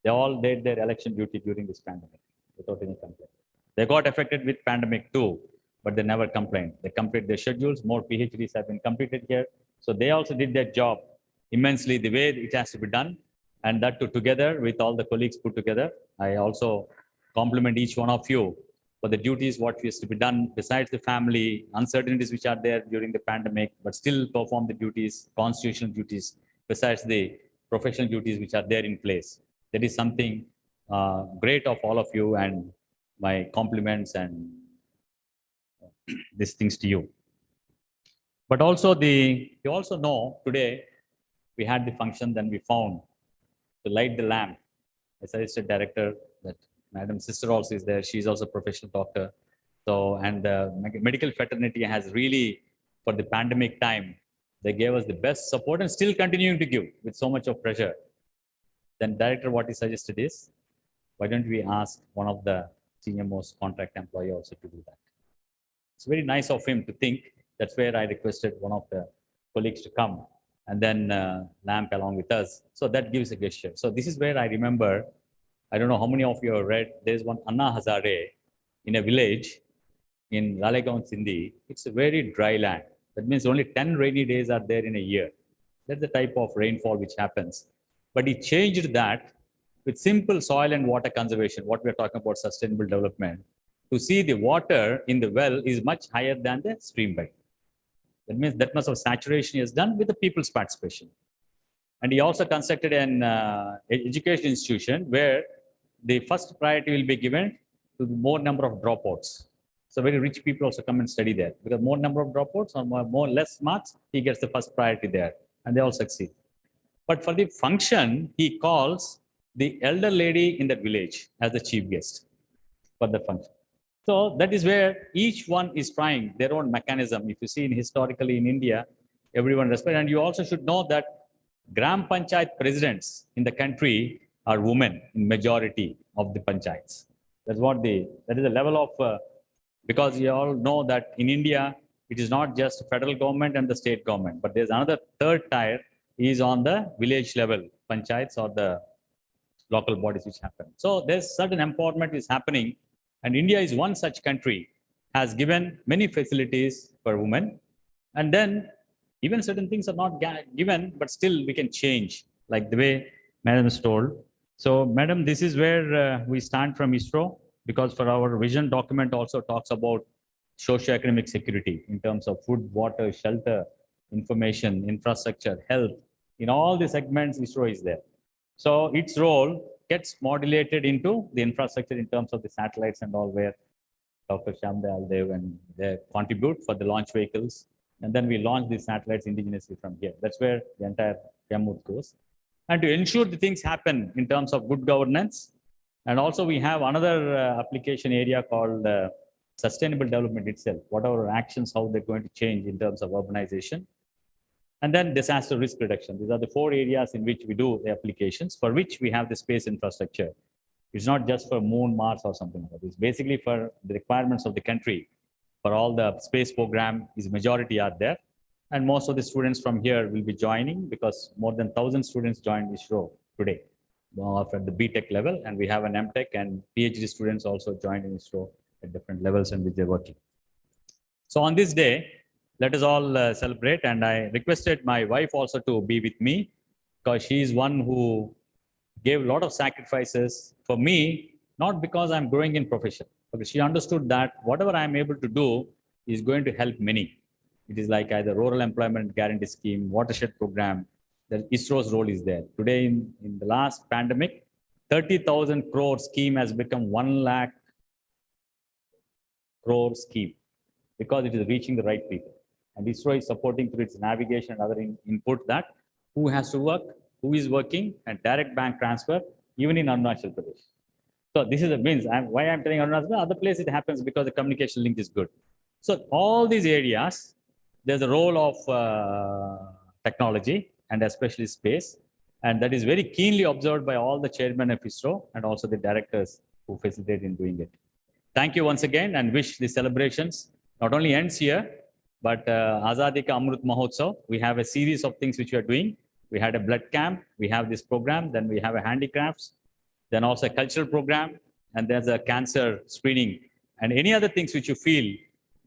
they all did their election duty during this pandemic without any complaint. They got affected with pandemic too, but they never complained. They completed their schedules. More PhDs have been completed here. So they also did their job immensely the way it has to be done. And that too, together with all the colleagues put together. I also compliment each one of you for the duties, what is to be done besides the family, uncertainties which are there during the pandemic, but still perform the duties, constitutional duties, besides the professional duties which are there in place. That is something great of all of you, and my compliments and these things to you. But also you also know today we had the function, then we found to light the lamp. I suggested director that Madam sister also is there. She's also a professional doctor. So, and the medical fraternity has really, for the pandemic time, they gave us the best support and still continuing to give with so much of pressure. Then director, what he suggested is, why don't we ask one of the senior most contract employee also to do that? It's very nice of him to think. That's where I requested one of the colleagues to come and then lamp along with us. So that gives a gesture. So this is where I remember, I don't know how many of you have read, there's one Anna Hazare in a village in Ralegaon, Sindhi. It's a very dry land. That means only 10 rainy days are there in a year. That's the type of rainfall which happens. But he changed that with simple soil and water conservation, what we're talking about sustainable development, to see the water in the well is much higher than the stream bed. That means that much of saturation is done with the people's participation. And he also constructed an education institution where the first priority will be given to the more number of dropouts. So very rich people also come and study there because more number of dropouts or more less marks, he gets the first priority there and they all succeed. But for the function, he calls the elder lady in that village as the chief guest for the function. So that is where each one is trying their own mechanism. If you see historically in India, everyone respects. And you also should know that Gram Panchayat presidents in the country are women in majority of the panchayats. That is the level of, because you all know that in India, it is not just federal government and the state government, but there's another third tier is on the village level, panchayats or the local bodies which happen. So there's certain empowerment is happening, and India is one such country, has given many facilities for women. And then even certain things are not given, but still we can change, like the way Madam is told. So Madam, this is where we stand from ISRO, because for our vision document also talks about socio-economic security in terms of food, water, shelter, information, infrastructure, health. In all the segments, ISRO is there. So its role gets modulated into the infrastructure in terms of the satellites and all, where Dr. Shyam Dayal Dev and they contribute for the launch vehicles. And then we launch these satellites indigenously from here. That's where the entire gamut goes. And to ensure the things happen in terms of good governance. And also we have another application area called sustainable development itself. Whatever actions, how they're going to change in terms of urbanization. And then disaster risk reduction. These are the 4 areas in which we do the applications, for which we have the space infrastructure. It's not just for Moon, Mars or something like that. It's basically for the requirements of the country. For all the space program, is majority are there. And most of the students from here will be joining, because more than 1,000 students joined ISRO today at the BTech level. And we have an MTech and PhD students also joined in ISRO at different levels in which they're working. So on this day, let us all celebrate. And I requested my wife also to be with me, because she is one who gave a lot of sacrifices for me, not because I'm growing in profession, because she understood that whatever I'm able to do is going to help many. It is like either rural employment guarantee scheme, watershed program, the ISRO's role is there. Today in the last pandemic, 30,000 crore scheme has become 1 lakh crore scheme, because it is reaching the right people. And ISRO is supporting through its navigation and other input that who has to work, who is working, and direct bank transfer, even in Arunachal Pradesh. So this is the means. Why I'm telling Arunachal, other places it happens because the communication link is good. So all these areas, there's a role of technology and especially space. And that is very keenly observed by all the chairmen of ISRO and also the directors who facilitate in doing it. Thank you once again, and wish the celebrations not only ends here, but Azadi Ka Amrut Mahotsav, we have a series of things which we are doing. We had a blood camp, we have this program, then we have a handicrafts, then also a cultural program, and there's a cancer screening, and any other things which you feel,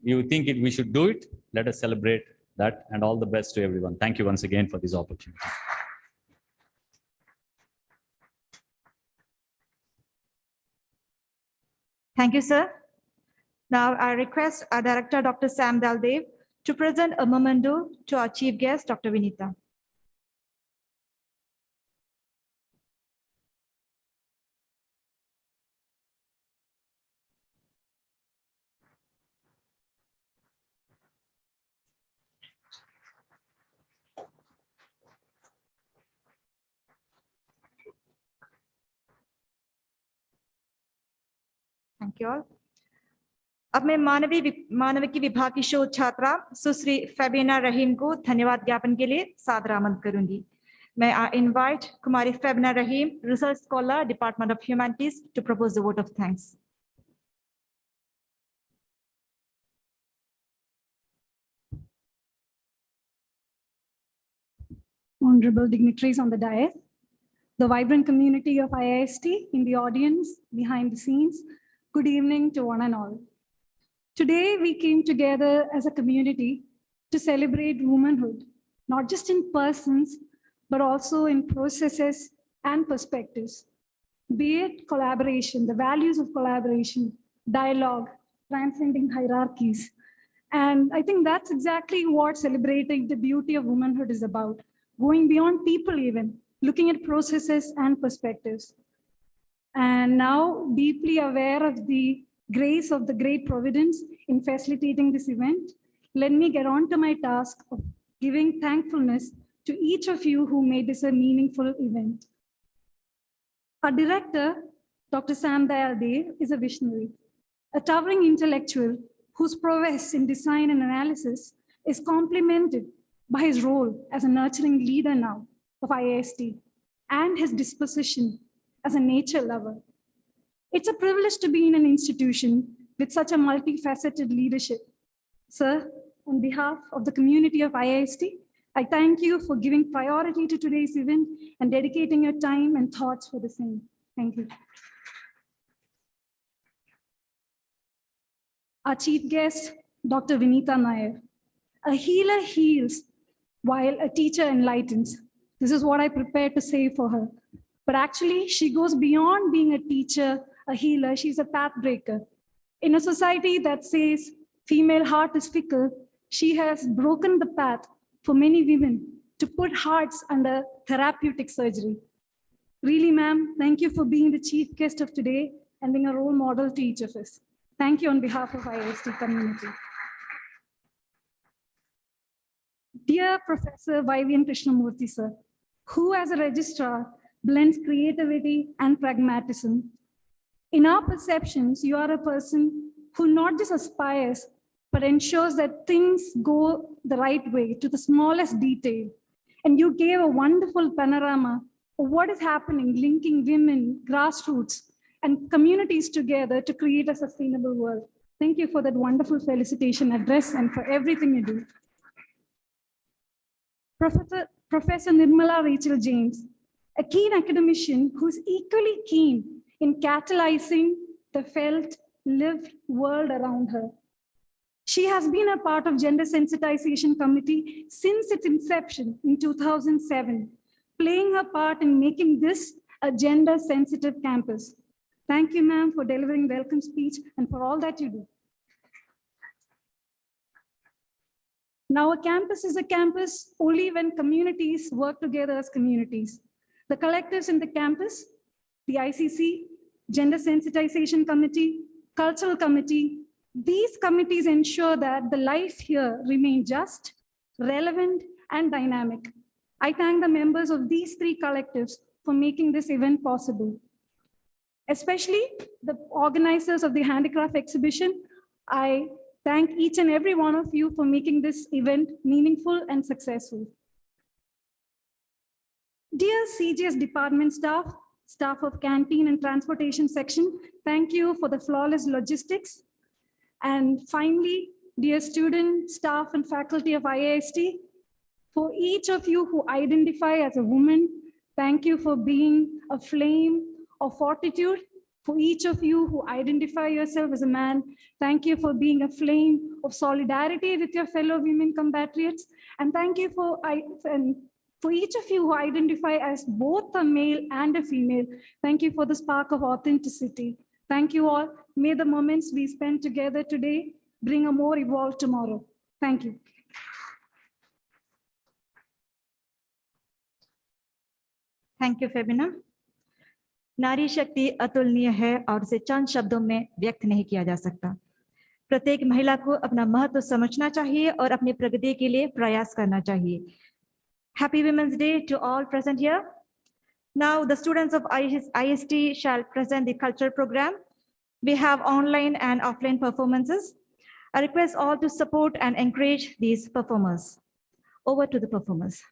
you think we should do it, let us celebrate that, and all the best to everyone. Thank you once again for this opportunity. Thank you, sir. Now I request our director, Dr. Sam Daldev, to present a memento to our chief guest, Dr. Vinita. Thank you all. अब मैं मानविकी विभाग की शोध छात्रा सुश्री फेबिना रहीम को धन्यवाद ज्ञापन के लिए सादर आमंत्रित करूंगी. May I invite Kumari Febina Rahim, Research Scholar, Department of Humanities, to propose the vote of thanks. Honorable dignitaries on the dais, the vibrant community of IIST in the audience, behind the scenes, good evening to one and all. Today, we came together as a community to celebrate womanhood, not just in persons, but also in processes and perspectives. Be it collaboration, the values of collaboration, dialogue, transcending hierarchies. And I think that's exactly what celebrating the beauty of womanhood is about, going beyond people even, looking at processes and perspectives. and now deeply aware of the grace of the great providence in facilitating this event, let me get on to my task of giving thankfulness to each of you who made this a meaningful event. Our director, Dr. Sam Dayal Dev, is a visionary, a towering intellectual whose prowess in design and analysis is complemented by his role as a nurturing leader now of IIST and his disposition as a nature lover. It's a privilege to be in an institution with such a multifaceted leadership. Sir, on behalf of the community of IIST, I thank you for giving priority to today's event and dedicating your time and thoughts for the same. Thank you. Our chief guest, Dr. Vinita Nair. A healer heals while a teacher enlightens. This is what I prepared to say for her. But actually, she goes beyond being a teacher, a healer. She's a path breaker. In a society that says female heart is fickle, she has broken the path for many women to put hearts under therapeutic surgery. Really, ma'am, thank you for being the chief guest of today and being a role model to each of us. Thank you on behalf of IIST community. Dear Professor Vivian Krishnamurthy, sir, who as a registrar blends creativity and pragmatism. In our perceptions, you are a person who not just aspires, but ensures that things go the right way to the smallest detail. And you gave a wonderful panorama of what is happening, linking women, grassroots, and communities together to create a sustainable world. Thank you for that wonderful felicitation address and for everything you do. Professor Nirmala Rachel James, a keen academician who's equally keen in catalyzing the felt, lived world around her. She has been a part of Gender Sensitization Committee since its inception in 2007, playing her part in making this a gender-sensitive campus. Thank you, ma'am, for delivering welcome speech and for all that you do. Now, a campus is a campus only when communities work together as communities. The collectives in the campus, the ICC, Gender Sensitization Committee, Cultural Committee, these committees ensure that the life here remains just, relevant, and dynamic. I thank the members of these three collectives for making this event possible. Especially the organizers of the handicraft exhibition, I thank each and every one of you for making this event meaningful and successful. Dear CGS department staff, staff of canteen and transportation section, thank you for the flawless logistics. And finally, dear student, staff, and faculty of IIST, for each of you who identify as a woman, thank you for being a flame of fortitude. For each of you who identify yourself as a man, thank you for being a flame of solidarity with your fellow women compatriots. And thank you for each of you who identify as both a male and a female, thank you for the spark of authenticity. Thank you all. May the moments we spend together today bring a more evolved tomorrow. Thank you. Thank you, Febina. नारी शक्ति अतुलनीय है और इसे चंद शब्दों में व्यक्त नहीं किया जा सकता। प्रत्येक महिला को अपना महत्व समझना चाहिए और अपनी प्रगति के लिए प्रयास करना चाहिए। Happy Women's Day to all present here. Now the students of IIST shall present the cultural program. We have online and offline performances. I request all to support and encourage these performers. Over to the performers.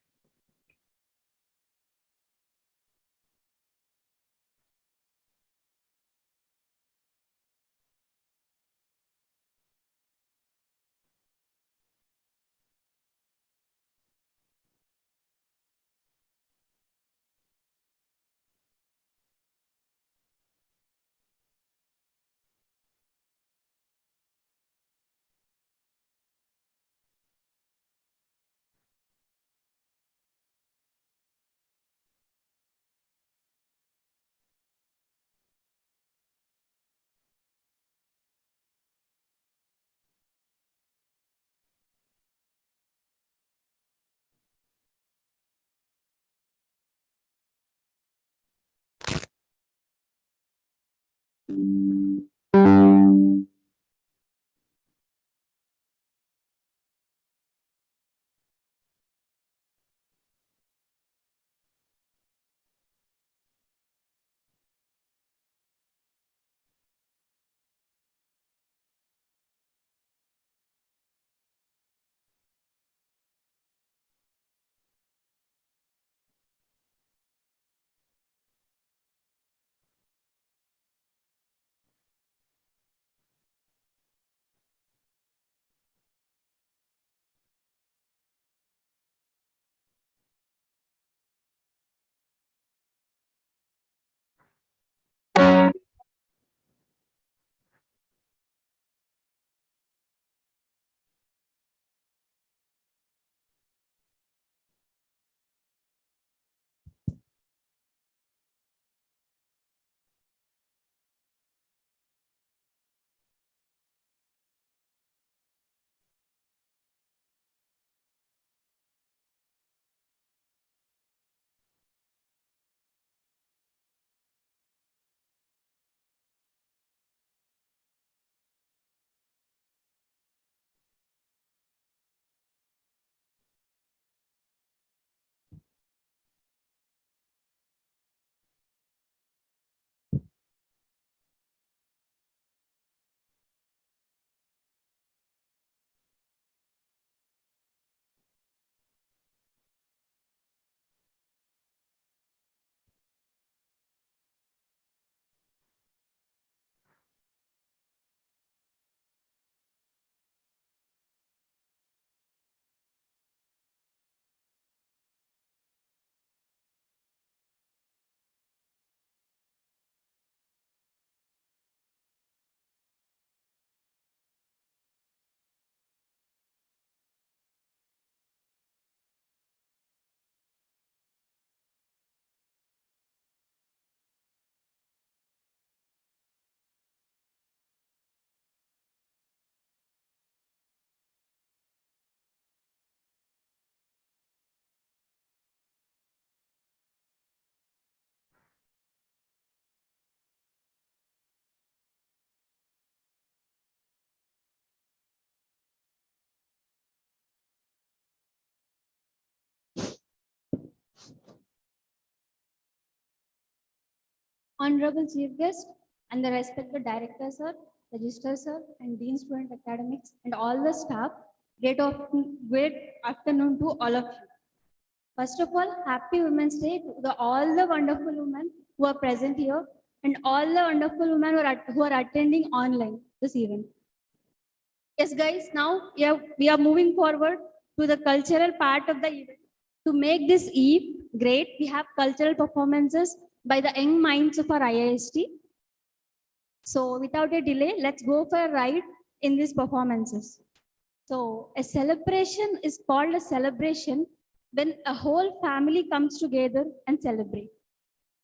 Honorable Chief Guest and the respected Director Sir, Registrar Sir, and Dean Student Academics, and all the staff, great afternoon to all of you. First of all, happy Women's Day to all the wonderful women who are present here and all the wonderful women who are attending online this event. Yes, guys, now we are moving forward to the cultural part of the event. To make this eve great, we have cultural performances by the young minds of our IIST. So without a delay, let's go for a ride in these performances. So a celebration is called a celebration when a whole family comes together and celebrate.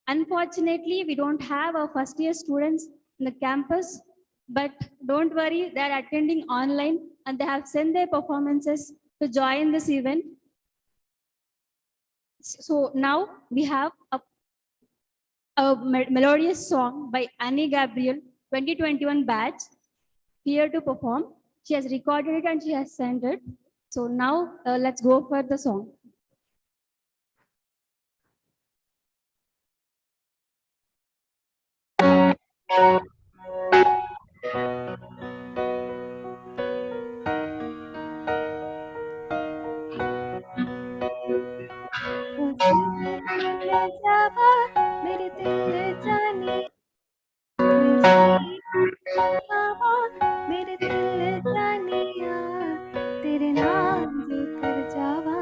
Unfortunately, we don't have our first year students in the campus, but don't worry, they're attending online and they have sent their performances to join this event. So now we have a melodious song by Annie Gabriel, 2021 batch, here to perform. She has recorded it and she has sent it. So now let's go for the song. जावा मेरे दिल जाने जावा मेरे दिल जानिया तेरे नाम लेकर जावा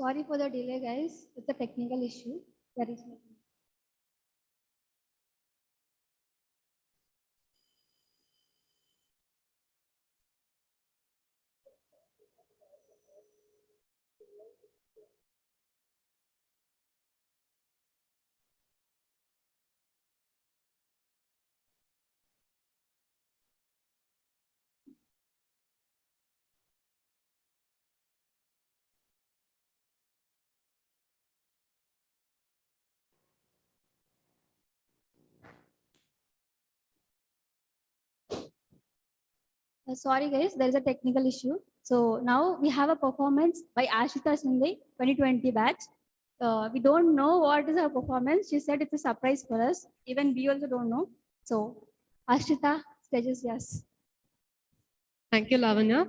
Sorry for the delay, guys. It's a technical issue. That is. Sorry, guys, there is a technical issue. So now we have a performance by Ashita Sinde, 2020 batch. We don't know what is her performance. She said it's a surprise for us. Even we also don't know. So, Ashita, stage is yours. Thank you, Lavanya.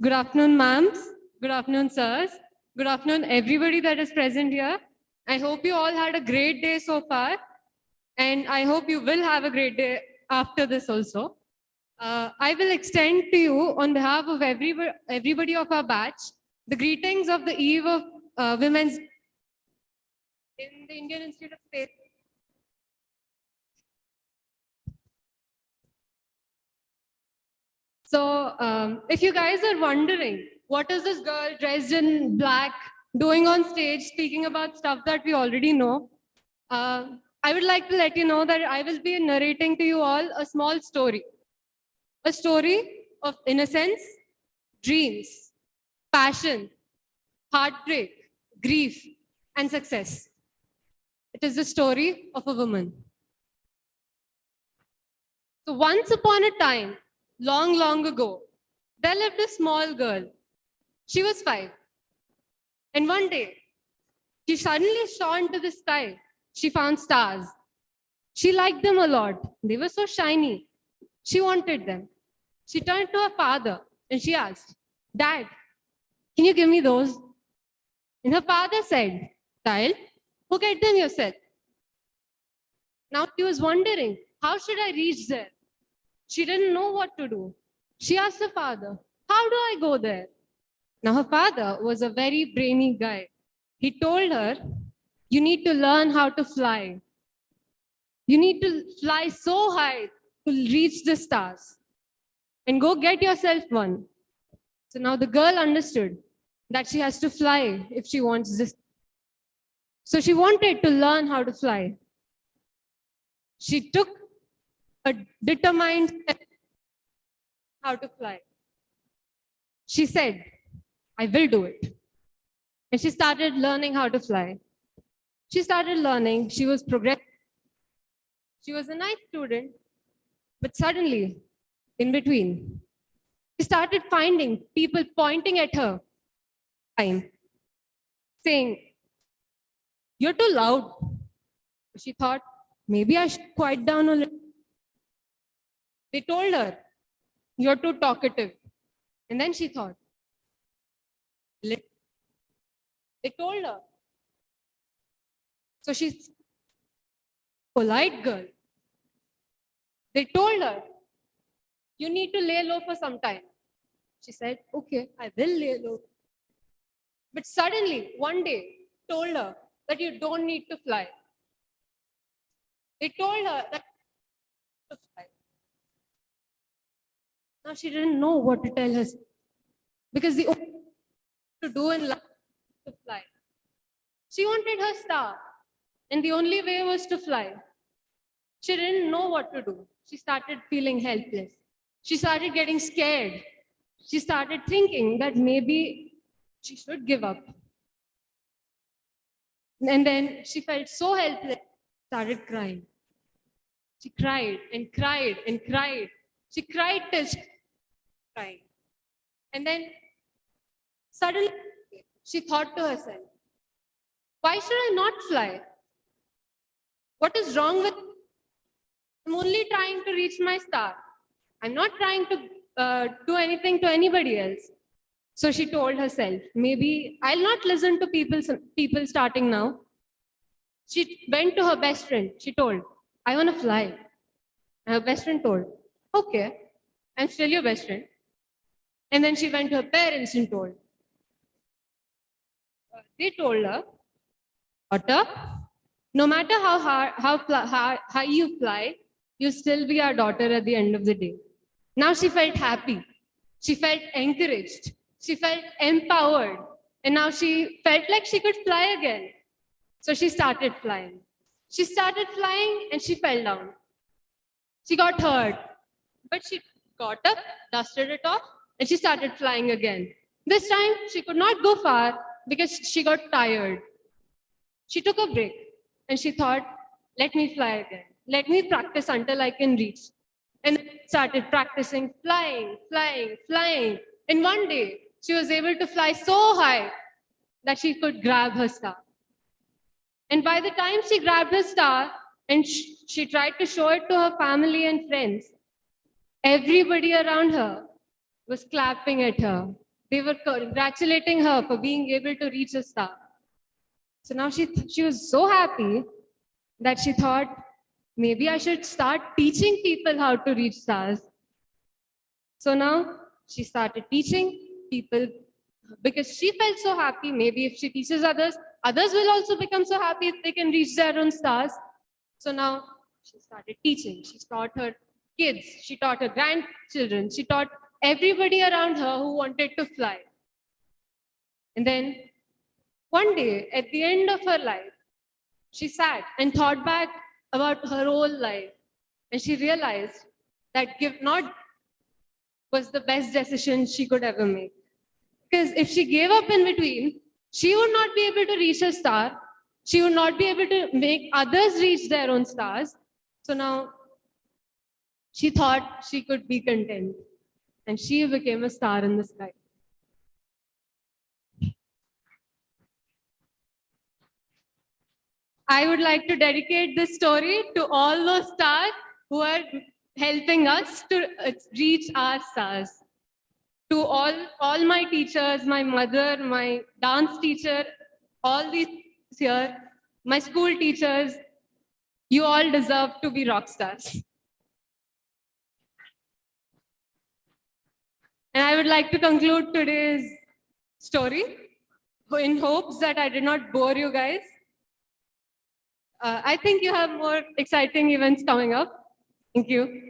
Good afternoon, ma'ams. Good afternoon, sirs. Good afternoon, everybody that is present here. I hope you all had a great day so far. And I hope you will have a great day after this also. I will extend to you on behalf of everybody of our batch, the greetings of the eve of Women's in the Indian Institute of Space. So if you guys are wondering, what is this girl dressed in black doing on stage, speaking about stuff that we already know, I would like to let you know that I will be narrating to you all a small story. A story of innocence, dreams, passion, heartbreak, grief, and success. It is the story of a woman. So once upon a time, long, long ago, there lived a small girl. She was 5. And one day, she suddenly saw into the sky. She found stars. She liked them a lot. They were so shiny. She wanted them. She turned to her father and she asked, "Dad, can you give me those?" And her father said, "Child, go get them yourself." Now she was wondering, how should I reach there? She didn't know what to do. She asked her father, "How do I go there?" Now her father was a very brainy guy. He told her, "You need to learn how to fly. You need to fly so high to reach the stars. And go get yourself one." So now the girl understood that she has to fly if she wants this. So she wanted to learn how to fly. She took a determined step how to fly. She said, "I will do it." And she started learning how to fly. She started learning. She was progressing. She was a nice student, but suddenly, in between, she started finding people pointing at her, saying, "You're too loud." She thought, maybe I should quiet down a little. They told her, "You're too talkative." And then she thought, they told her. So she's a polite girl. They told her, "You need to lay low for some time." She said, "Okay, I will lay low." But suddenly, one day, told her that you don't need to fly. They told her that to fly. Now she didn't know what to tell herself because the only thing to do in life was to fly. She wanted her star, and the only way was to fly. She didn't know what to do. She started feeling helpless. She started getting scared. She started thinking that maybe she should give up. And then she felt so helpless, started crying. She cried and cried and cried. She cried till she cried. And then suddenly she thought to herself, "Why should I not fly? What is wrong with me? I'm only trying to reach my star. I'm not trying to do anything to anybody else." So she told herself, maybe I'll not listen to people starting now. She went to her best friend. She told, "I want to fly." And her best friend told, "Okay, I'm still your best friend. And then she went to her parents and told. They told her, daughter, no matter how high you fly, you still be our daughter at the end of the day. Now she felt happy. She felt encouraged. She felt empowered. And now she felt like she could fly again. So she started flying. She started flying and she fell down. She got hurt, but she got up, dusted it off, and she started flying again. This time she could not go far because she got tired. She took a break and she thought, let me fly again. Let me practice until I can reach. And started practicing flying, flying, flying. And one day she was able to fly so high that she could grab her star. And by the time she grabbed her star and she tried to show it to her family and friends, everybody around her was clapping at her. They were congratulating her for being able to reach a star. So now she was so happy that she thought, maybe I should start teaching people how to reach stars. So now she started teaching people because she felt so happy. Maybe if she teaches others, others will also become so happy if they can reach their own stars. So now she started teaching. She taught her kids, she taught her grandchildren, she taught everybody around her who wanted to fly. And then one day, at the end of her life, she sat and thought back about her whole life. And she realized that give not was the best decision she could ever make. Because if she gave up in between, she would not be able to reach a star. She would not be able to make others reach their own stars. So now she thought she could be content. And she became a star in the sky. I would like to dedicate this story to all those stars who are helping us to reach our stars. To all my teachers, my mother, my dance teacher, all these here, my school teachers, you all deserve to be rock stars. And I would like to conclude today's story in hopes that I did not bore you guys. I think you have more exciting events coming up. Thank you.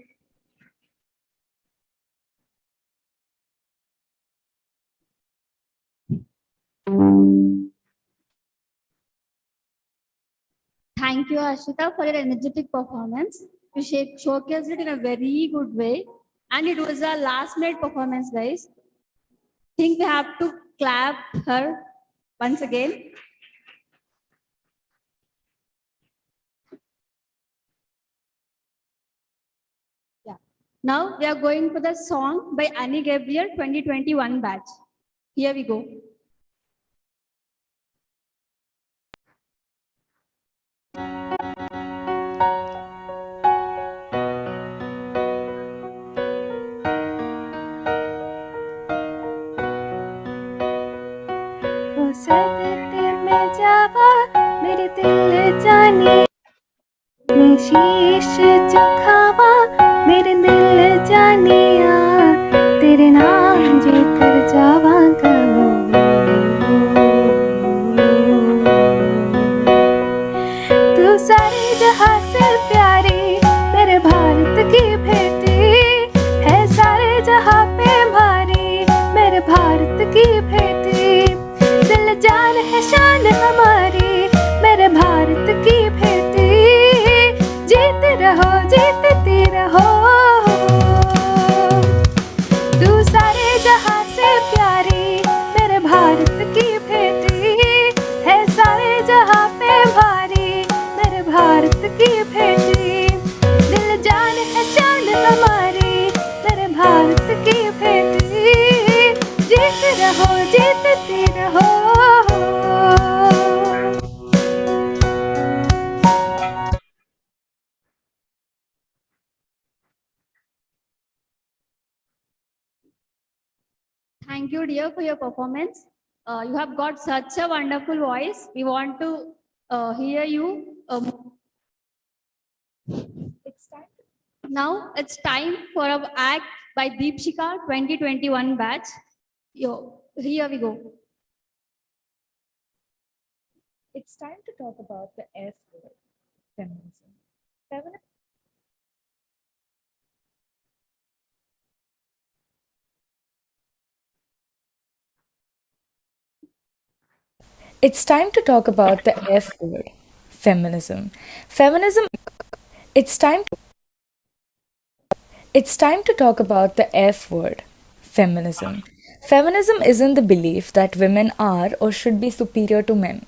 Thank you, Ashita, for your energetic performance. You showcased it in a very good way. And it was a last minute performance, guys. Think we have to clap her once again. Yeah. Now we are going for the song by Annie Gabriel 2021 batch. Here we go. ओ सदते में जावा मेरे दिल जानी मैं शीश झुकावा मेरे दिल जानिया तेरे नाम जो कर जावांगा तू सारे जहां से प्यारी मेरे भारत की बेटी है सारे जहां पे भारी मेरे भारत की बेटी दिल जान है शान हमारी मेरे भारत की बेटी जीते रहो जीतती रहो तू सारे जहां से प्यारी मेरे भारत की बेटी है सारे जहां पे भारी मेरे भारत की बेटी दिल जान है शान हमारी मेरे भारत की बेटी जीते रहो जीतती रहो Thank you, dear, for your performance. You have got such a wonderful voice. We want to hear you. It's time. Now it's time for our act by Deepshika 2021 batch. Yo, here we go. It's time to talk about the F word, feminism. It's time to talk about the F word, feminism. Feminism. It's time to talk about the F word, feminism. Feminism isn't the belief that women are or should be superior to men.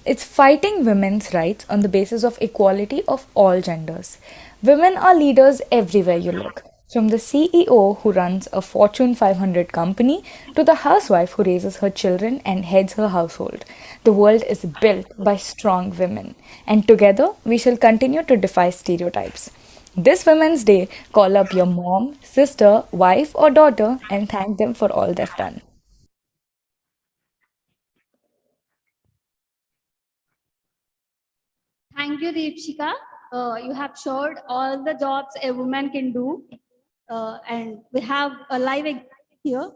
It's fighting women's rights on the basis of equality of all genders. Women are leaders everywhere you look, from the CEO who runs a Fortune 500 company to the housewife who raises her children and heads her household. The world is built by strong women, and together we shall continue to defy stereotypes. This Women's Day, call up your mom, sister, wife, or daughter and thank them for all they've done. Thank you, Deepshika. You have showed all the jobs a woman can do. And we have a live example here.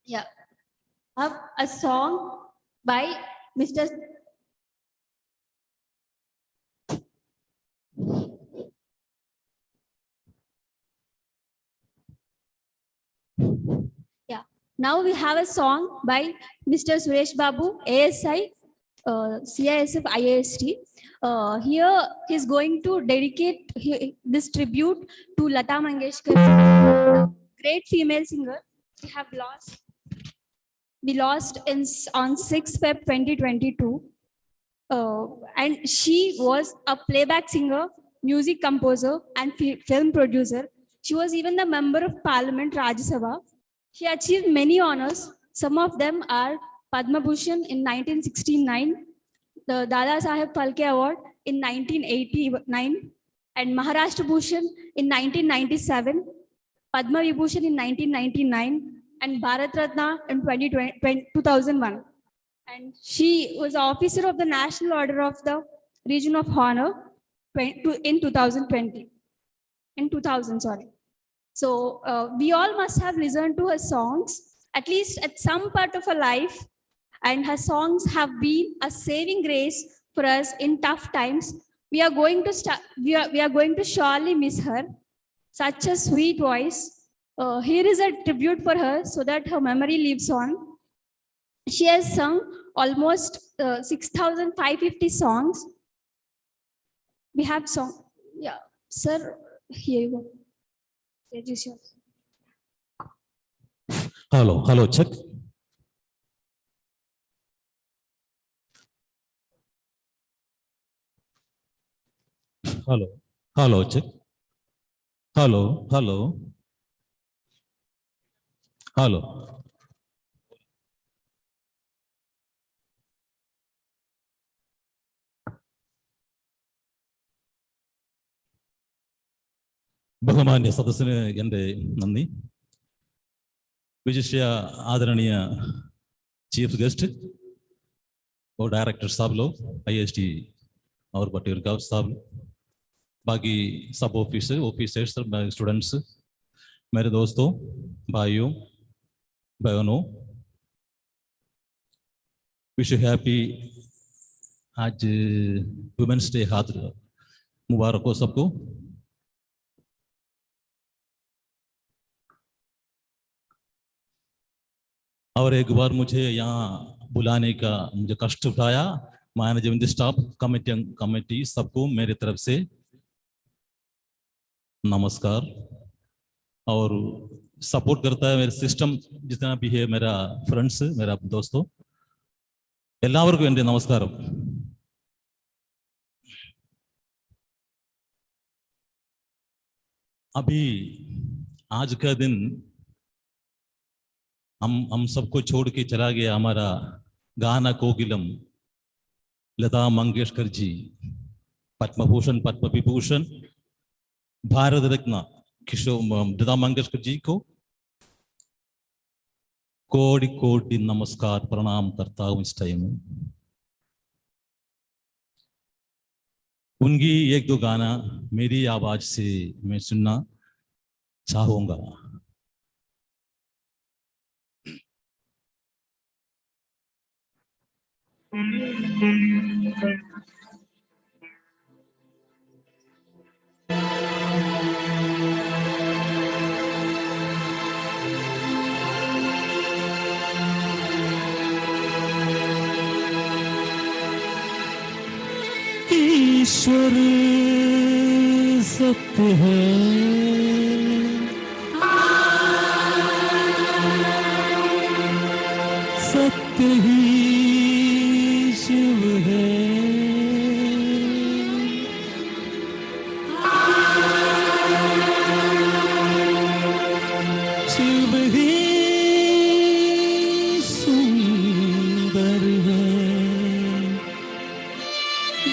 Yeah. Have a song by Mr. Yeah. Now we have a song by Mr. Suresh Babu, ASI, CISF IIST. Here he's going to dedicate this tribute to Lata Mangeshkar, great female singer. We lost on 6th Feb 2022. And she was a playback singer, music composer, and film producer. She was even the member of Parliament, Rajya Sabha. She achieved many honors. Some of them are Padma Bhushan in 1969, the Dada Saheb Phalke Award in 1989, and Maharashtra Bhushan in 1997, Padma Vibhushan in 1999, and Bharat Ratna in 2001. And she was officer of the National Order of the Legion of Honor in 2020. In 2000, sorry. So we all must have listened to her songs, at least at some part of her life, and her songs have been a saving grace for us in tough times. We are going to surely miss her. Such a sweet voice. Here is a tribute for her so that her memory lives on. She has sung almost 6,550 songs. We have song. Yeah, sir, here you go. Stage is yours. Hello, check. Hello, check. Hello. ബഹുമാന്യ സദസ്സിന് എൻ്റെ നന്ദി. विशिष्ट आदरणीय chief guest और director साहब लोग, IIST और बटीर गाँव साहब, बाकी सब ऑफिसर्स, स्टूडेंट्स, मेरे दोस्तों, भाइयों, बहनों, विश हैप्पी आज वुमेन्स डे हाथ मुबारक हो सबको. और एक बार मुझे यहाँ बुलाने का मुझे कष्ट उठाया. मैनेजमेंट स्टाफ, कमेटी सबको मेरी तरफ से नमस्कार. और सपोर्ट करता है मेरे सिस्टम जितना भी है, मेरा फ्रेंड्स, मेरा दोस्तों, എല്ലാവർക്കും എൻ്റെ നമസ്കാരം. अभी आज का दिन हम सबको छोड़ के चला गया हमारा गाना कोकिलम लता मंगेशकर जी, पद्म भूषण, पद्म विभूषण, भारत रत्न किशोर लता मंगेशकर जी को कोटि कोटि नमस्कार प्रणाम करता हूँ इस टाइम में। उनकी एक दो गाना मेरी आवाज से मैं सुनना चाहूंगा। ईश्वर सत्य है, सत्य ही शिव है। शिव ही सुंदर है।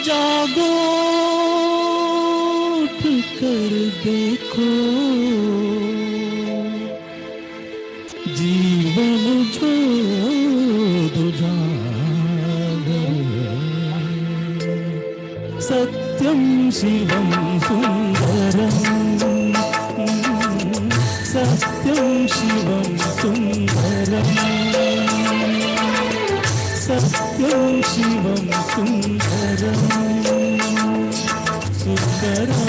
जागो उठ कर देखो, जीवन जो दुजागर है। सत्यम शिवम सुंदरम, सत्यम शिवम सुंदरम, सत्यम शिवम सुंदरम, सुंदरम।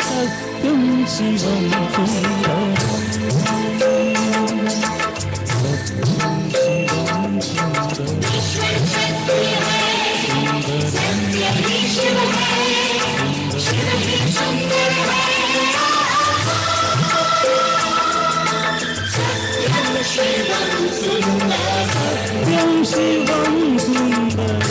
सत्यम शिवम सुंदरम, सत्यम शिवम सुंदरम। सत्यम शिवम सुंदरम, सत्यम शिवम सुंदरम।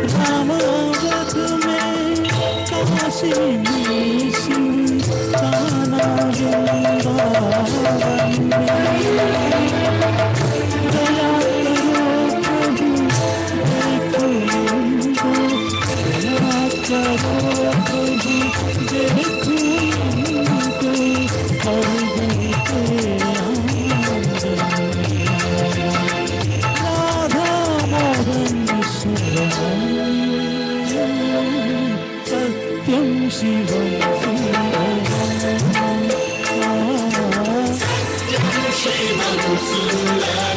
रामावत में काशी में शिव कान्हा वृंदावन में। दया करो प्रभु देखो इनको, दया करो प्रभु देखो इनको, हर गीते राधा मोहन सत्यम शिवम सुंदरम, सत्यम शिवम सुंदरम।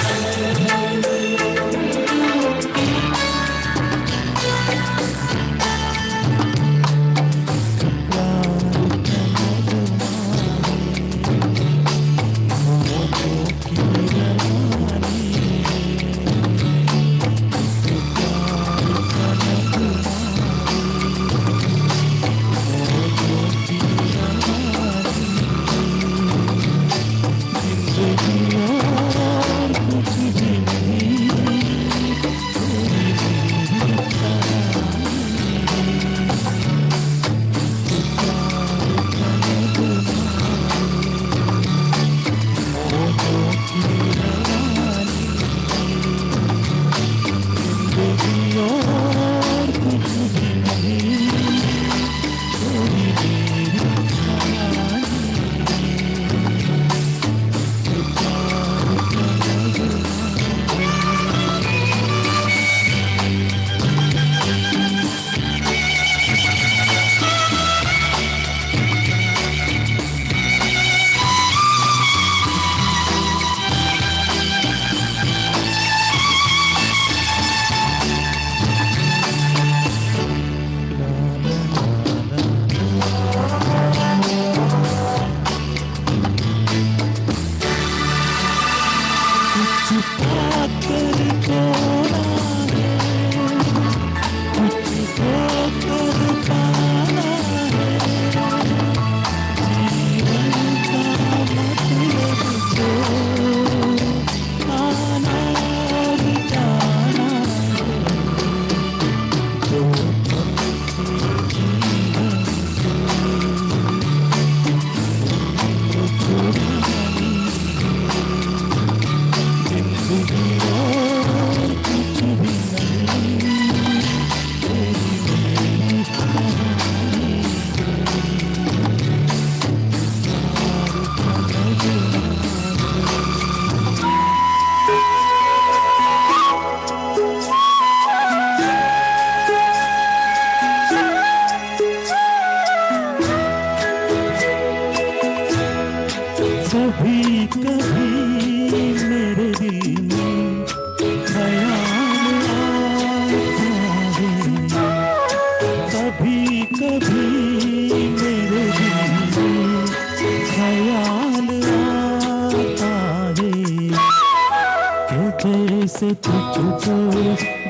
जैसे तुझको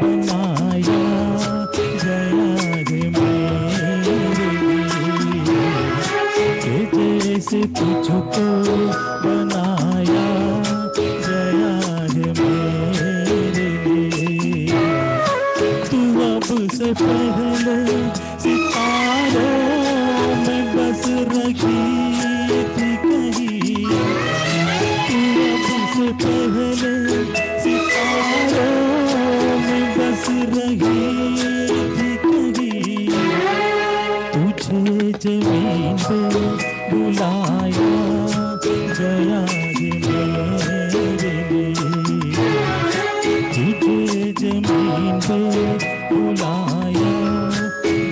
बनाया गया है मेरे लिए, कि जैसे तुझको बनाया गया है मेरे लिए। तू अब से पहले सितारों में बस रही थी कहीं, तू अब से पहले सितारों में बस रही थी कहीं। तुझे जमीन पे बुलाया गया है मेरे लिए, तुझे जमीन पे बुलाया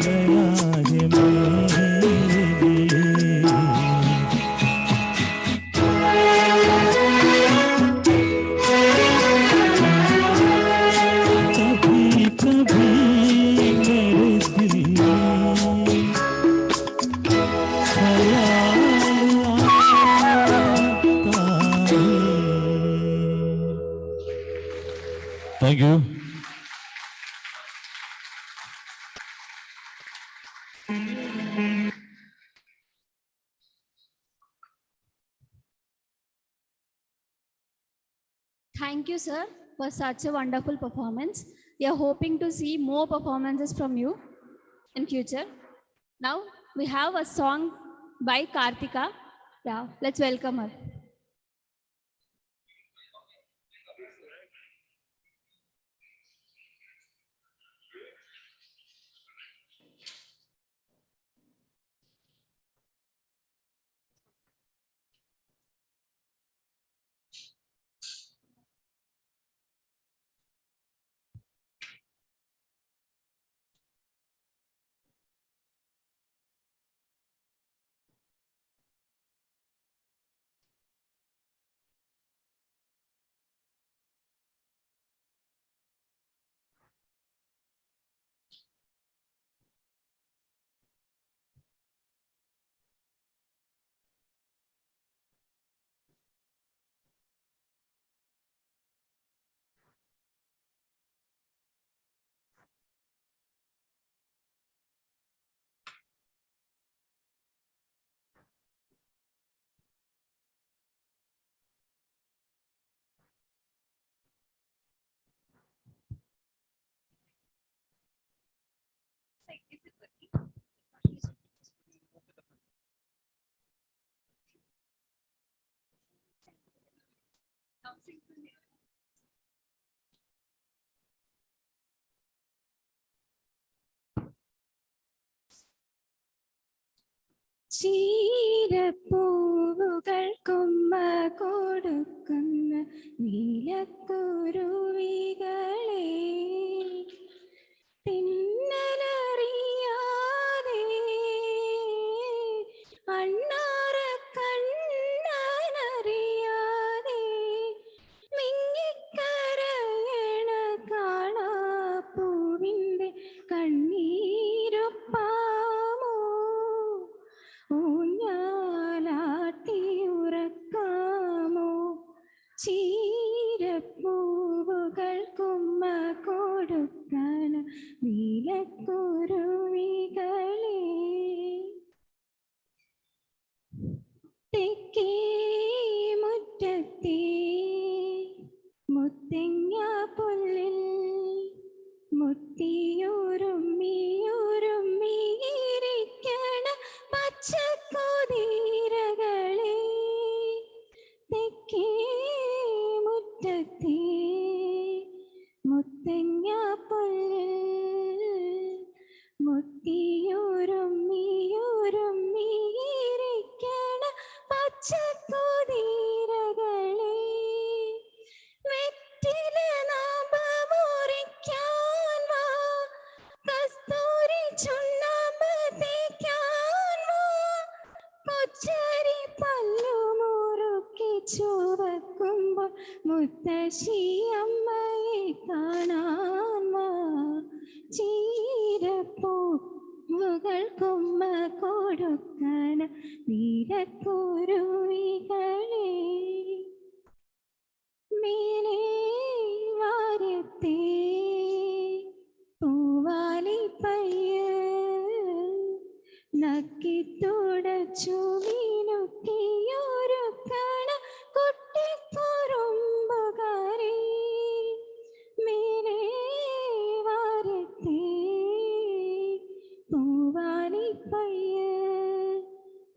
गया है मेरे लिए। कभी कभी मेरे दिल में ख्याल आता है। Thank you. Thank you, sir, for such a wonderful performance. We are hoping to see more performances from you in future. Now we have a song by Kartika. Yeah, let's welcome her. ചീരപ്പൂവുകൾ കൊമ്മ കൊടുക്കുന്ന നീലക്കുരുവികളെ തിന്നലറിയാതെ അണ്ണാറ കണ്ണനറിയാതെ മിങ്ങിക്കരയണ കാണാപ്പൂവിൻ്റെ കണ്ണീരൊപ്പാമോ ഊഞ്ഞാലാട്ടി ഉറക്കാമോ ചീരപ്പൂവുകൾ കുമ്മ കൊടുക്കാൻ നീലക്കുരുവികളെ തെക്കേ മുറ്റത്തെ മുത്തങ്ങ പുല്ലിൽ മുത്തിയുരുമ്മിയുരുമ്മിയിരിക്കണ പച്ചക്കുതിരകളെ തെക്കേ മുറ്റത്തെ മുത്തങ്ങ പുല്ലിൽ മുത്തിയുരുമ്മിയുരുമ്മിയിരിക്കണ പച്ചക്കുതിരകളെ വെറ്റില നാമ്പമുറിക്കാൻ വാ കസ്തൂരി ചുണ്ണാമ്പ് തേക്കാൻ വാ കൊച്ചരി പല്ലുമുറുക്കി ചുവക്കുമ്പോൾ മുത്തശ്ശിയമ്മയെ കാണാൻ വാ ചീരപ്പൂവുകൾ കൊമ്മ കൊടുക്കാൻ നീലക്കുരുവികളെ മേലെ വാ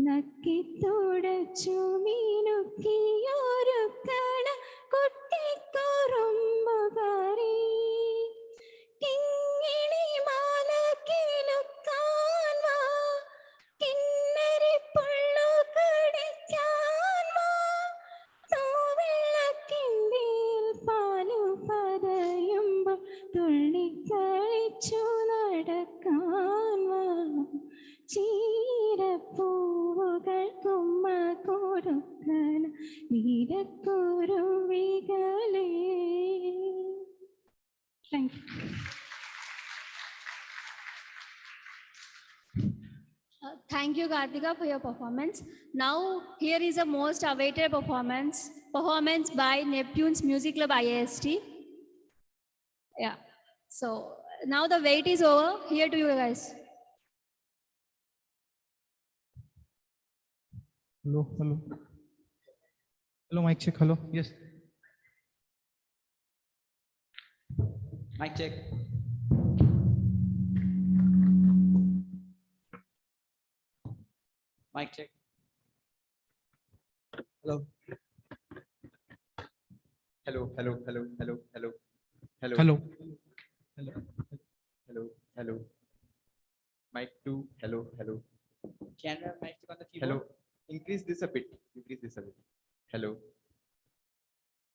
നക്കിത്തുടച്ചു മീനുക്കിയൊരുക്കണ കുട്ടിക്കുറുമ്പുകാരി കിങ്ങിണി മാല കിലുക്കാൻ വാ കിന്നരിപ്പുള്ളു കടിക്കാൻ വാ തൂവെള്ളക്കിണ്ടിയിൽ പാലു പതയുമ്പോൾ തുള്ളിക്കളിച്ചു നടക്കാൻ വാ ചീരപ്പൂവുകൾ കുമ്മ കൊടുക്കണ നീലക്കുരുവികളെ. Thank you. Thank you, Kartika, for your performance. Now, here is a most awaited performance by Neptune's Music Club IIST. Yeah. So now the wait is over. Here to you guys. Hello, hello. Hello, mic check. Hello. Yes. Mic check. Mic check. Hello. Hello, hello, hello, hello, hello, hello. Hello. Hello. Hello, hello. Mic 2. Hello, hello. Can I have mic check on the keyboard? Hello. Increase this a bit. Increase this a bit. Hello.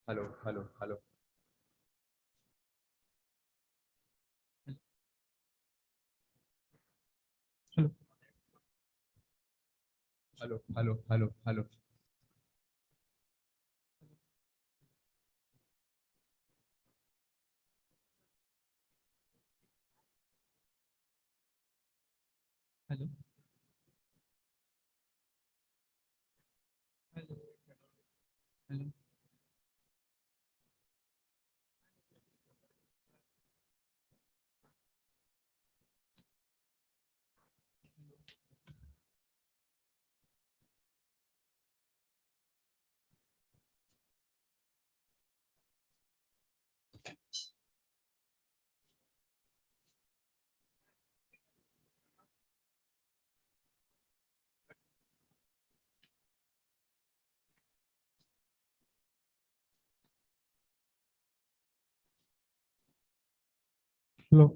Hello, hello, hello. Hello. Hello, hello, hello, hello. Hello. Hello. Hello. Hello.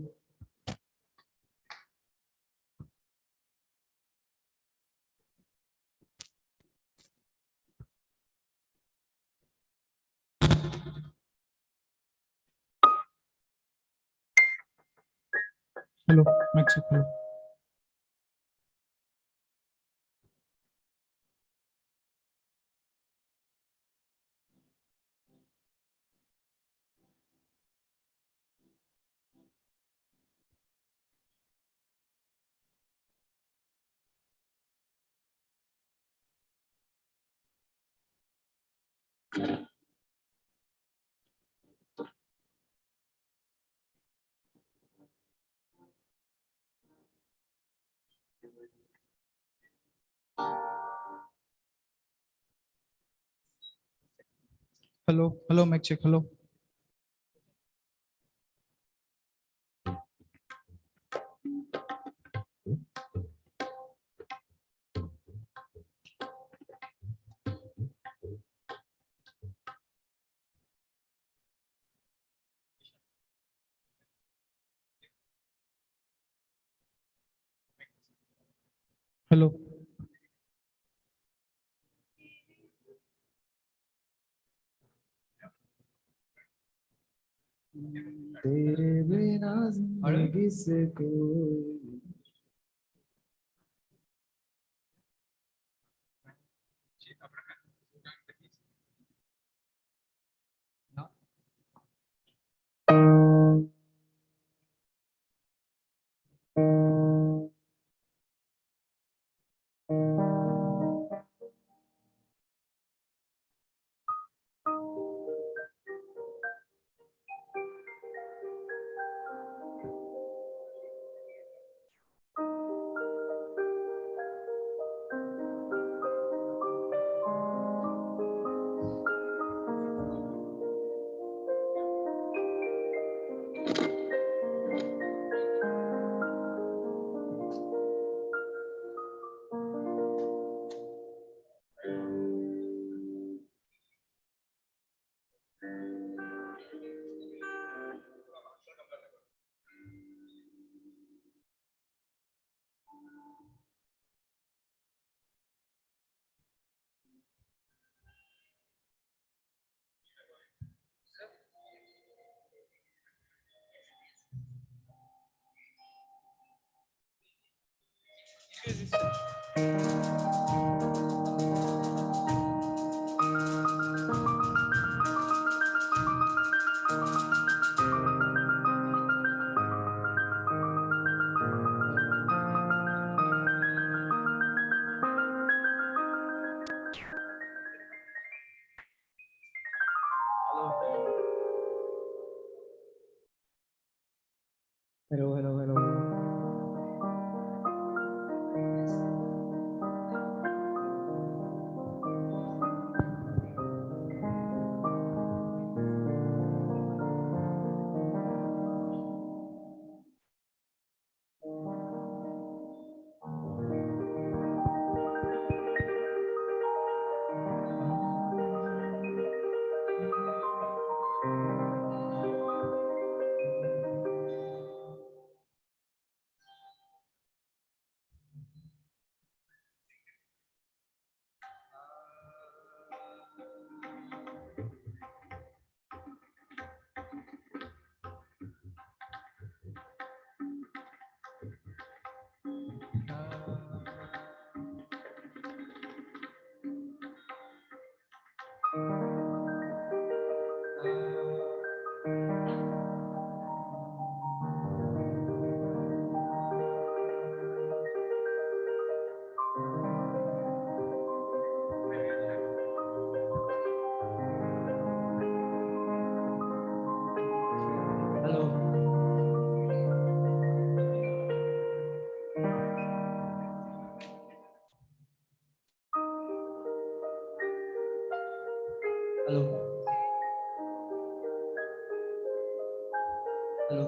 Hello. Mic check. Hello. Hello. Hello. Mic check. Hello. Hello. तेरे बिना जिंदगी से कोई Hello, hello, hello. Hello. Hello.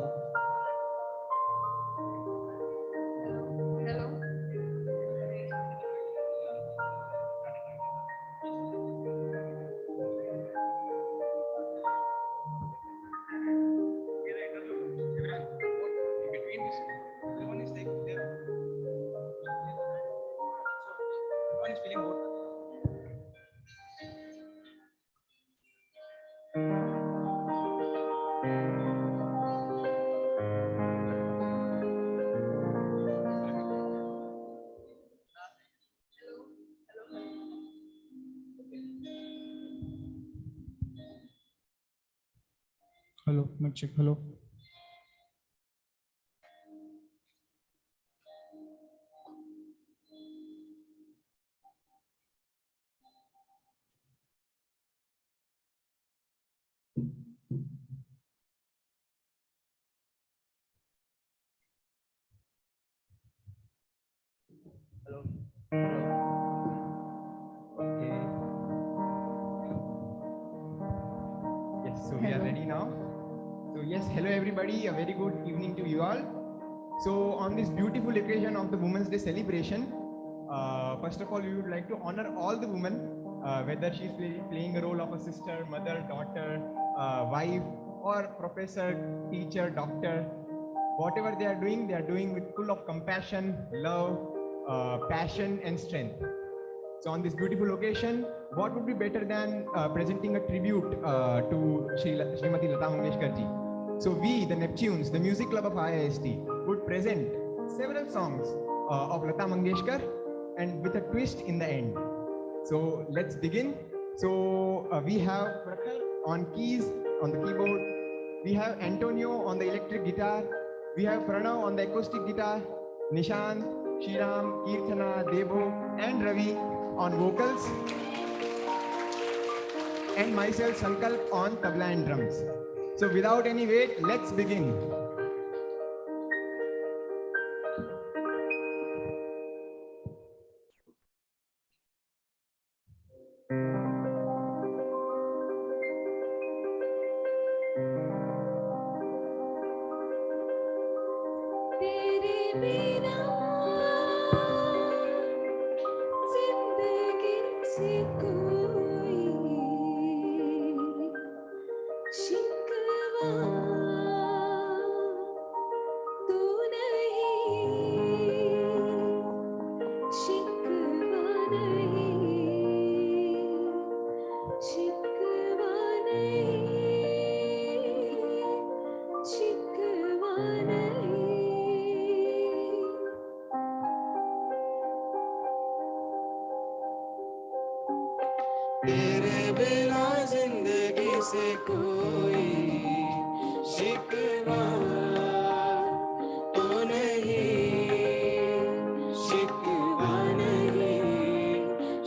Hello. Hello, mic check. Hello. Hello. Okay. Yes, so we are ready now. So yes, hello everybody. A very good evening to you all. So on this beautiful occasion of the Women's Day celebration, first of all, we would like to honor all the women, whether she's playing a role of a sister, mother, daughter, wife, or professor, teacher, doctor. Whatever they are doing with full of compassion, love, passion, and strength. So on this beautiful occasion, what would be better than presenting a tribute to Srimati Lata Mangeshkar ji? So we, the Neptunes, the music club of IIST, would present several songs of Lata Mangeshkar and with a twist in the end. So let's begin. So we have Prakhar on keys, on the keyboard. We have Antonio on the electric guitar. We have Pranav on the acoustic guitar. Nishant, Shriram, Kirtana, Debo, and Ravi on vocals. And myself, Sankalp, on tabla and drums. So without any wait, let's begin. तेरे बिना जिंदगी से कोई शिकवा तू नहीं, शिकवा नहीं, शिकवा नहीं, शिकवा नहीं। बिना जिंदगी से कोई शिकवा तो नहीं, शिकवा नहीं,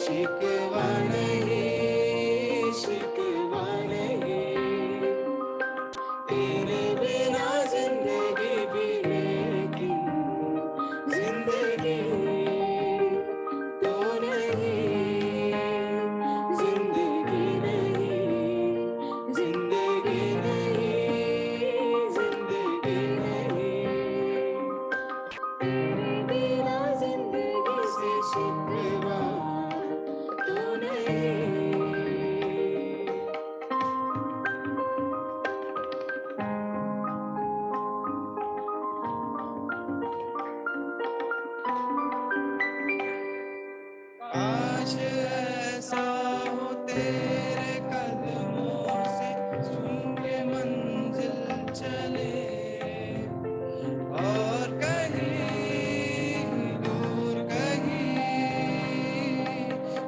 शिकवा नहीं, शिकवा नहीं। तेरे बिना जिंदगी भी लेकिन जिंदगी तो नहीं, जिंदगी नहीं, जिंदगी नहीं, जिंदगी नहीं। तेरे बिना जिंदगी से शिकवा तो नहीं। काश ऐसा हो तेरे कदमों से छूम के मंजिल चले, और कहीं दूर कहीं।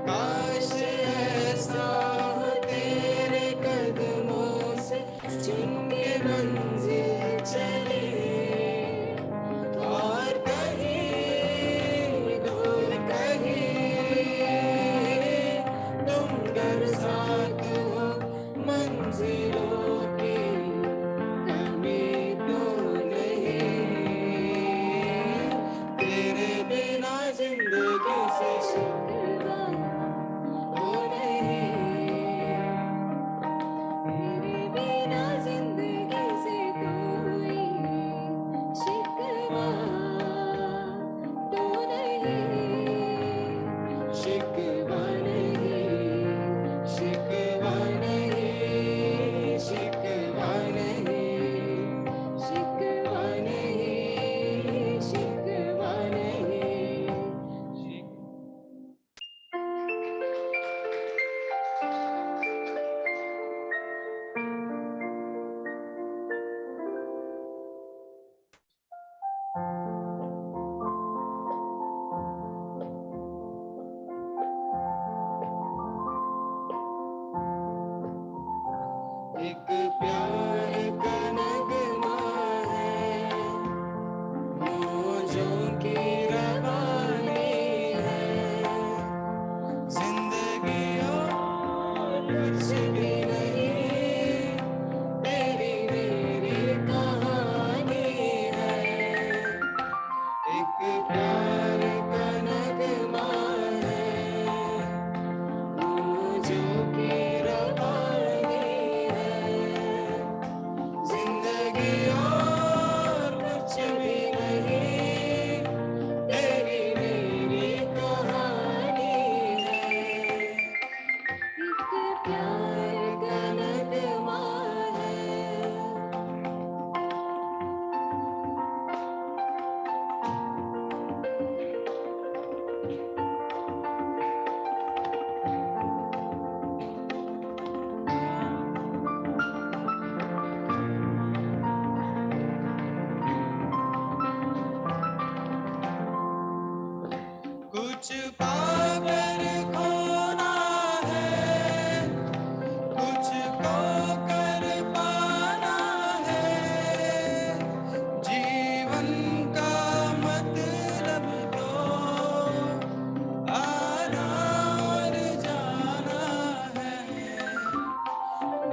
काश ऐसा हो तेरे कदमों से छूम के मंजिल चले, और कहीं दूर कहीं तुम घर साथ हो मंजिलों की कमी तो नहीं। तेरे बिना जिंदगी से शिकवा तो नहीं, तेरे बिना जिंदगी से कोई शिकवा तो नहीं, शिकवा नहीं, शिकवा नहीं, शिकवा नहीं, शिकवा नहीं, शिकवा नहीं। एक प्यार का नगमा है, मौजों की रवानी है। जिंदगी और कुछ भी नहीं, तेरी मेरी कहानी है। एक प्यार का नगमा है, मौजों की रवानी है। जिंदगी और कुछ भी नहीं, तेरी मेरी कहानी है। एक प्यार का नगमा है। कुछ पाकर खोना है, कुछ को कर पाना है। जीवन का मतलब तो आना और जाना है।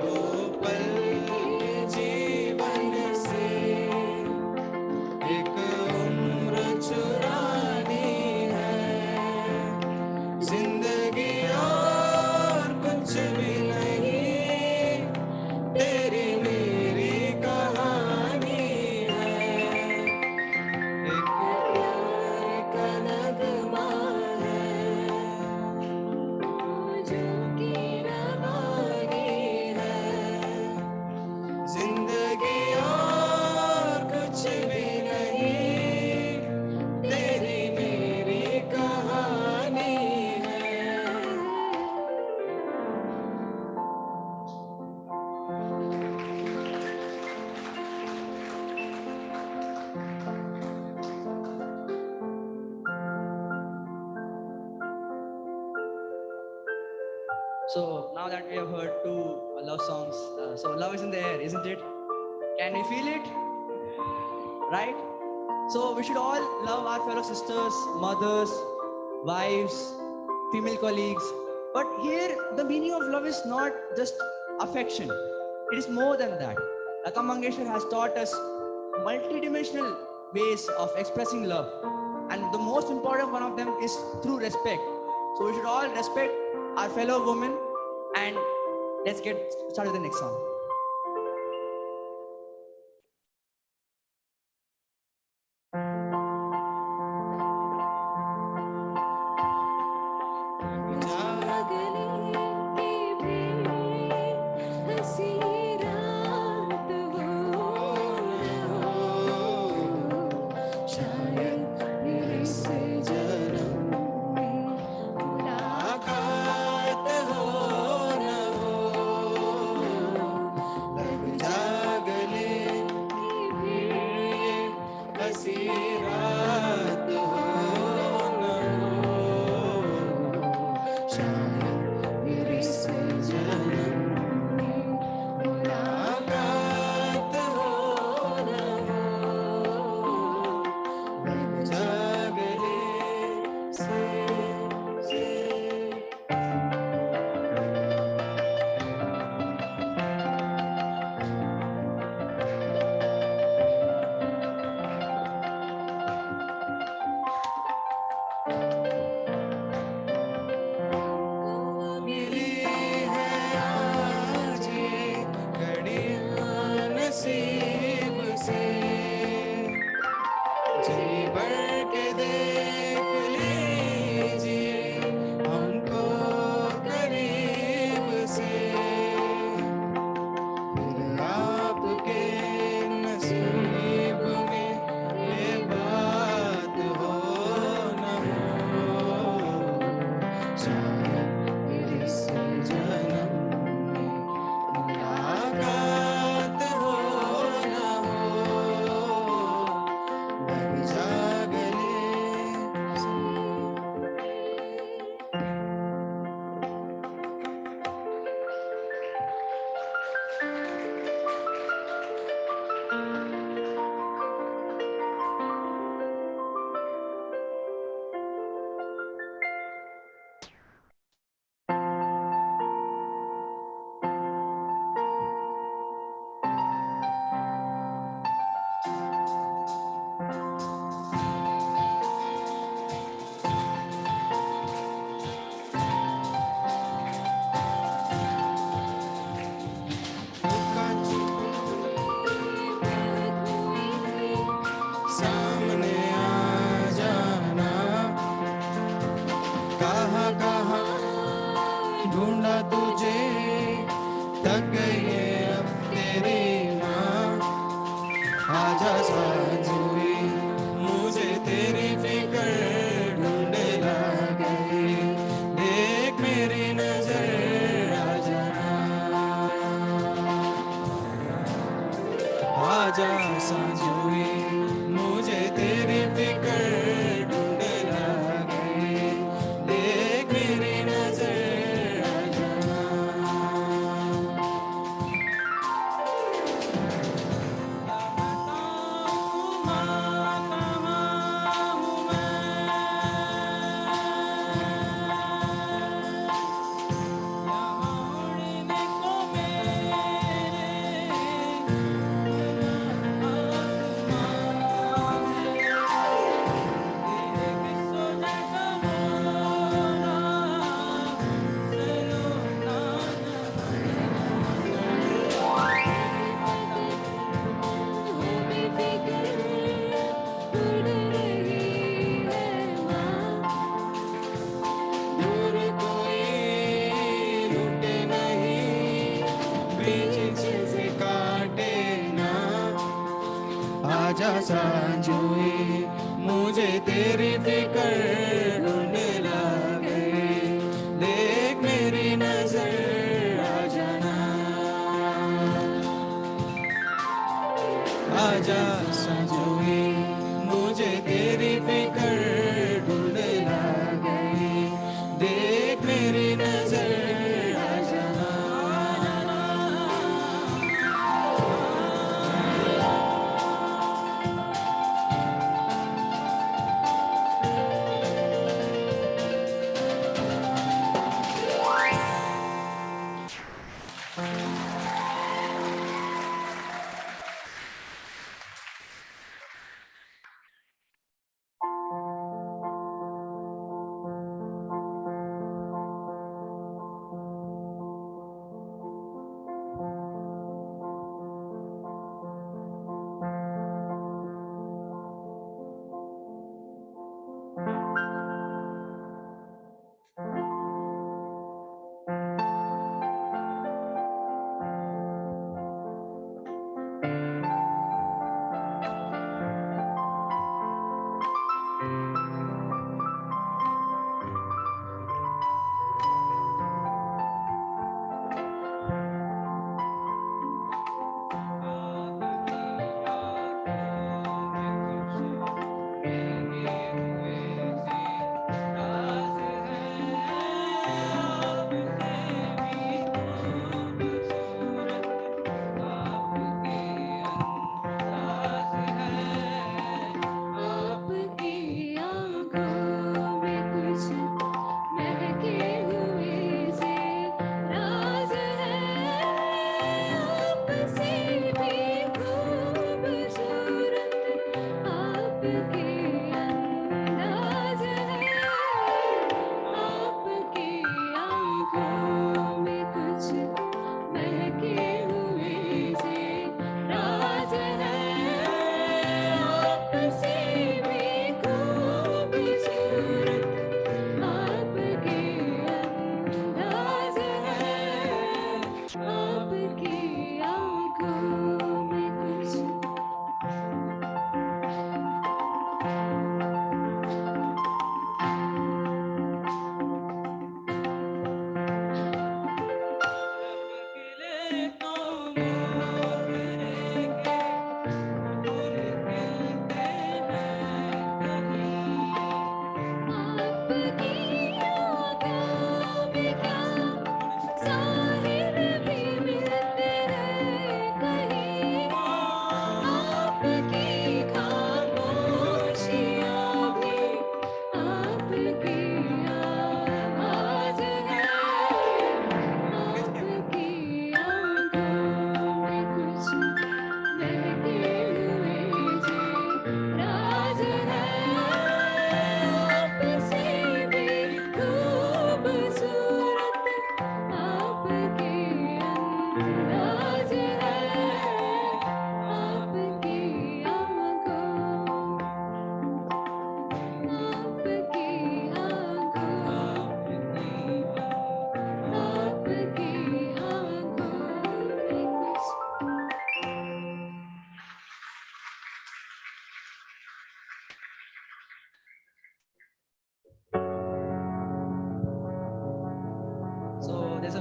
दो पल के जीवन से एक उम्र चुरानी है। जिंदगी और कुछ भी नहीं, तेरी मेरी कहानी है। एक प्यार का नगमा है, मौजों की रवानी है। जिंदगी और कुछ भी नहीं, So now that we have heard two love songs, so love is in the air, isn't it? Can we feel it? Right? So we should all love our fellow sisters, mothers, wives, female colleagues. But here, the meaning of love is not just affection. It is more than that. Lata Mangeshkar has taught us multidimensional ways of expressing love. And the most important one of them is through respect. So we should all respect our fellow women, and let's get started with the next song.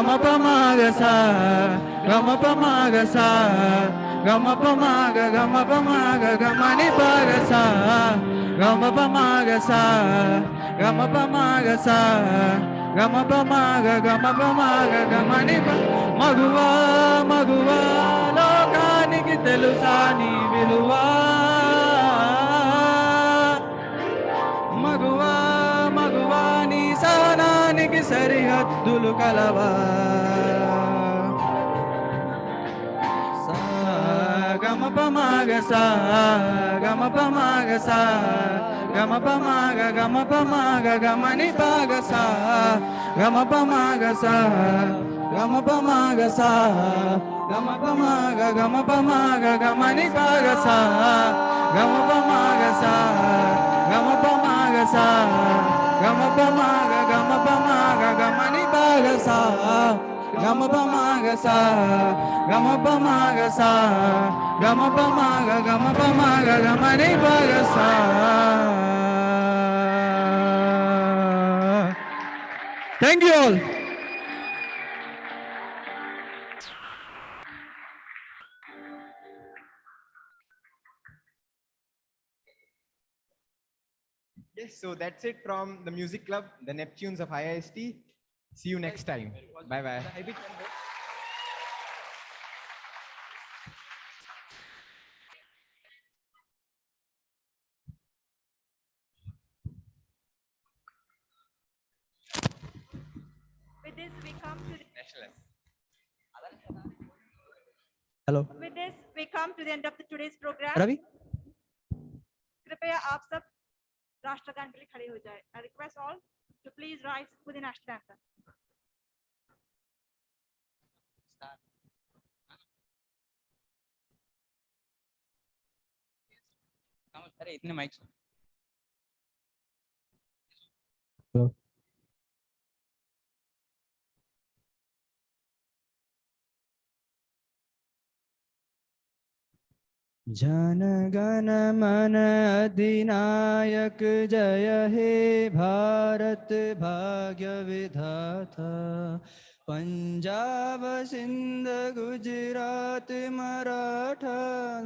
gama pa ma ga sa, gama pa ma ga sa, gama pa ma ga gama ni pa ga sa, gama pa ma ga sa, gama pa ma ga sa, gama pa ma ga gama ni pa maguwa maguwa లోకానికి తెలుసా నీ విలువా మగువా మగువా నీ సహనానికి సరిహద్దులు కలవా సా గమ పమాగ సా గమ పమాగ సా గమ పమాగ గమని పాగ సా గమ పమాగ సా గమ పమాగ సా గమ పమాగ గమని పాగ సా గమ పమాగ సా గమ పమాగ సా గమ పమాగ గమని పాగ సా గమ పమాగ సా గమ పమాగ సా గమ పమాగ గమని పాగ సా thank you all Yes, so that's it from the music club, the Neptunes of IIST. See you next time. Bye bye. With this, we come to the, Hello. with this, we come to the end of today's program. Ravi? कृपया आप सब राष्ट्रगान के लिए खड़े हो जाए. I request all to please rise for the national anthem. अरे इतने माइक जन गण मन अधिनायक जय हे भारत भाग्य विधाता पंजाब सिंध गुजरात मराठा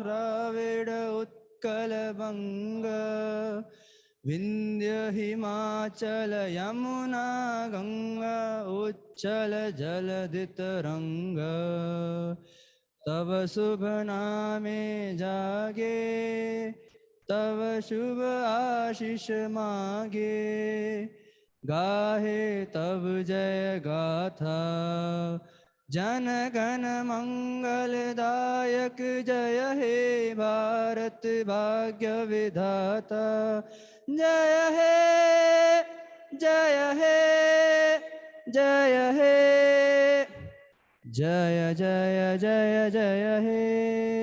द्राविड उत्कल बंग विंध्य हिमाचल यमुना गंगा उच्चल जलधि तरंग तब शुभ नामे जागे तब शुभ आशीष मागे गाहे तब जय गाथा जन गण मंगलदायक जय हे भारत भाग्य विधाता जय हे जय हे जय हे जय जय जय जय हे